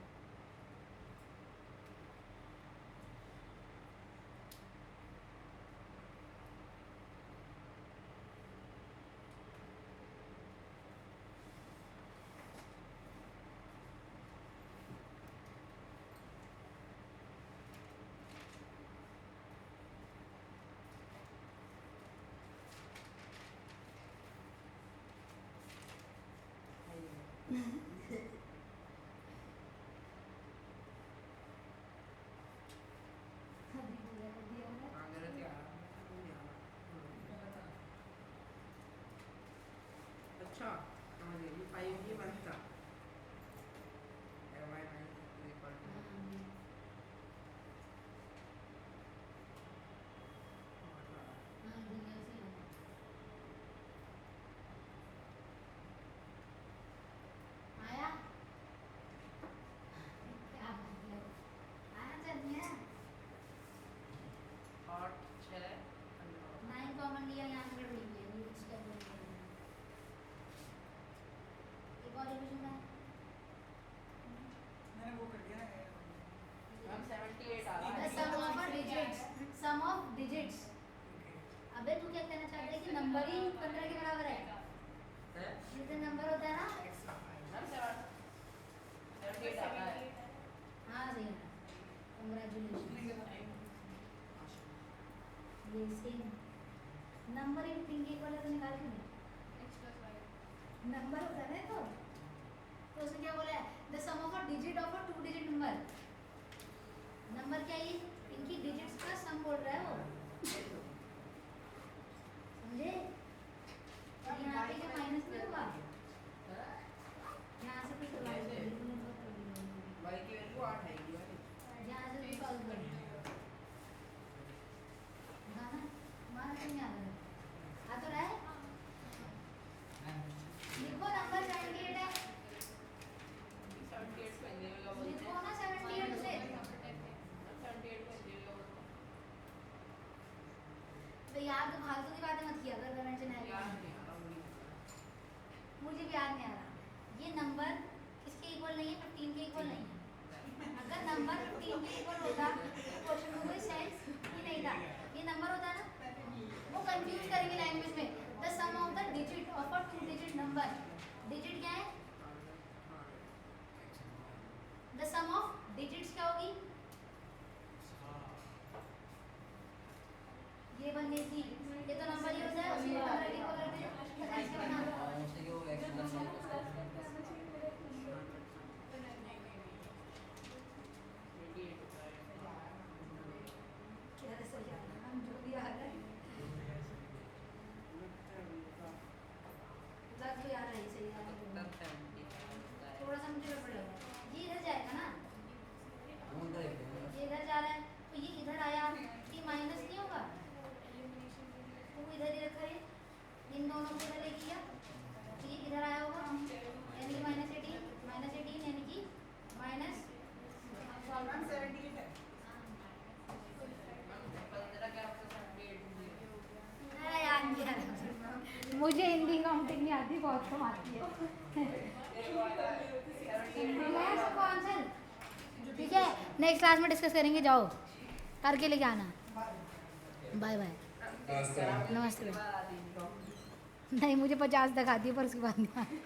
अच्छा समझ गए। ये 5 ये बनता y माइनस इक्वल टू आया? क्या मतलब? आया चलिए। 8 6 9 कॉमन लिया यहाँ पर भी लिया, ये कुछ कर रहे हैं। एक और इक्वेशन है। मैंने वो कर दिया है। मैम 78 आ रहा The है। sum of digits. Sum of digits. अबे तू क्या कहना चाहता है कि नंबर ही 15 के बराबर है? है जितने नंबर होता है ना मैम 38 आता है। हाँ सही है, कंग्रेचुलेशन। ये सेम नंबर इन तीन के इक्वल है तो निकाल क्यों नहीं? नंबर होता है ना, तो उसने क्या बोला है, the sum of a digit of a two digit number. Number क्या है, इनकी डिजिट्स का सम बोल रहा है वो, समझे? और यहाँ पे क्या माइनस नहीं होगा, यहाँ से फिर y की वैल्यू 8 आएगी भाई। यहाँ से फिर सॉल्व कर गाना मार नहीं आ रहा है, आ तो रहा है। लिखो नंबर 78 है, 78 पहले वाला बोलते लिखो हैं। ना 78 से। 78 पहले वाला बोलते तो यार तो फालतू की बातें मत किया अगर कन्वेंशन हैं। है। याद नहीं आ रहा मुझे। मुझे भी याद नहीं आ रहा। ये नंबर किसके इक्वल नहीं है, 15 के इक्वल नहीं है। अगर नंबर 15 के इक्वल होता तो क्वेश्चन में कोई सेंस ही नहीं था। ये नंबर होता ना, वो कंफ्यूज करेंगे लैंग्वेज में। The sum of the digit of a two digit number. Digit क्या है, द सम ऑफ डिजिट्स क्या होगी, ये बननी थी। ये तो नंबर ही होता है, उसी को नंबर इक्वल करते हैं तो कैसे बना। उससे कि वो x प्लस है उसको 88 होता है। क्या सही आ रहा है, हम जो भी आ रहा है लग तो यार नहीं सही आ रहा है। तब 70 होता है। थोड़ा सा मुझे गड़बड़ लगा, ये इधर जाएगा ना, वो उधर ही है। ये इधर जा रहा है तो ये इधर आया, ये माइनस नहीं होगा, तो वो इधर ही रखा है, इन दोनों को इधर लेके गया तो ये इधर आया होगा, यानी कि -18 यानी कि माइनस 178 है। 15 के आपसे 78 हुई। अरे यार नहीं आ रहा। मुझे हिंदी काउंटिंग नहीं आती, बहुत कम आती है। ठीक है, नेक्स्ट क्लास में डिस्कस करेंगे, जाओ करके लेके आना। Bye bye. नमस्ते। नमस्ते। नहीं मुझे 50 तक आती है पर उसके बाद नहीं आती।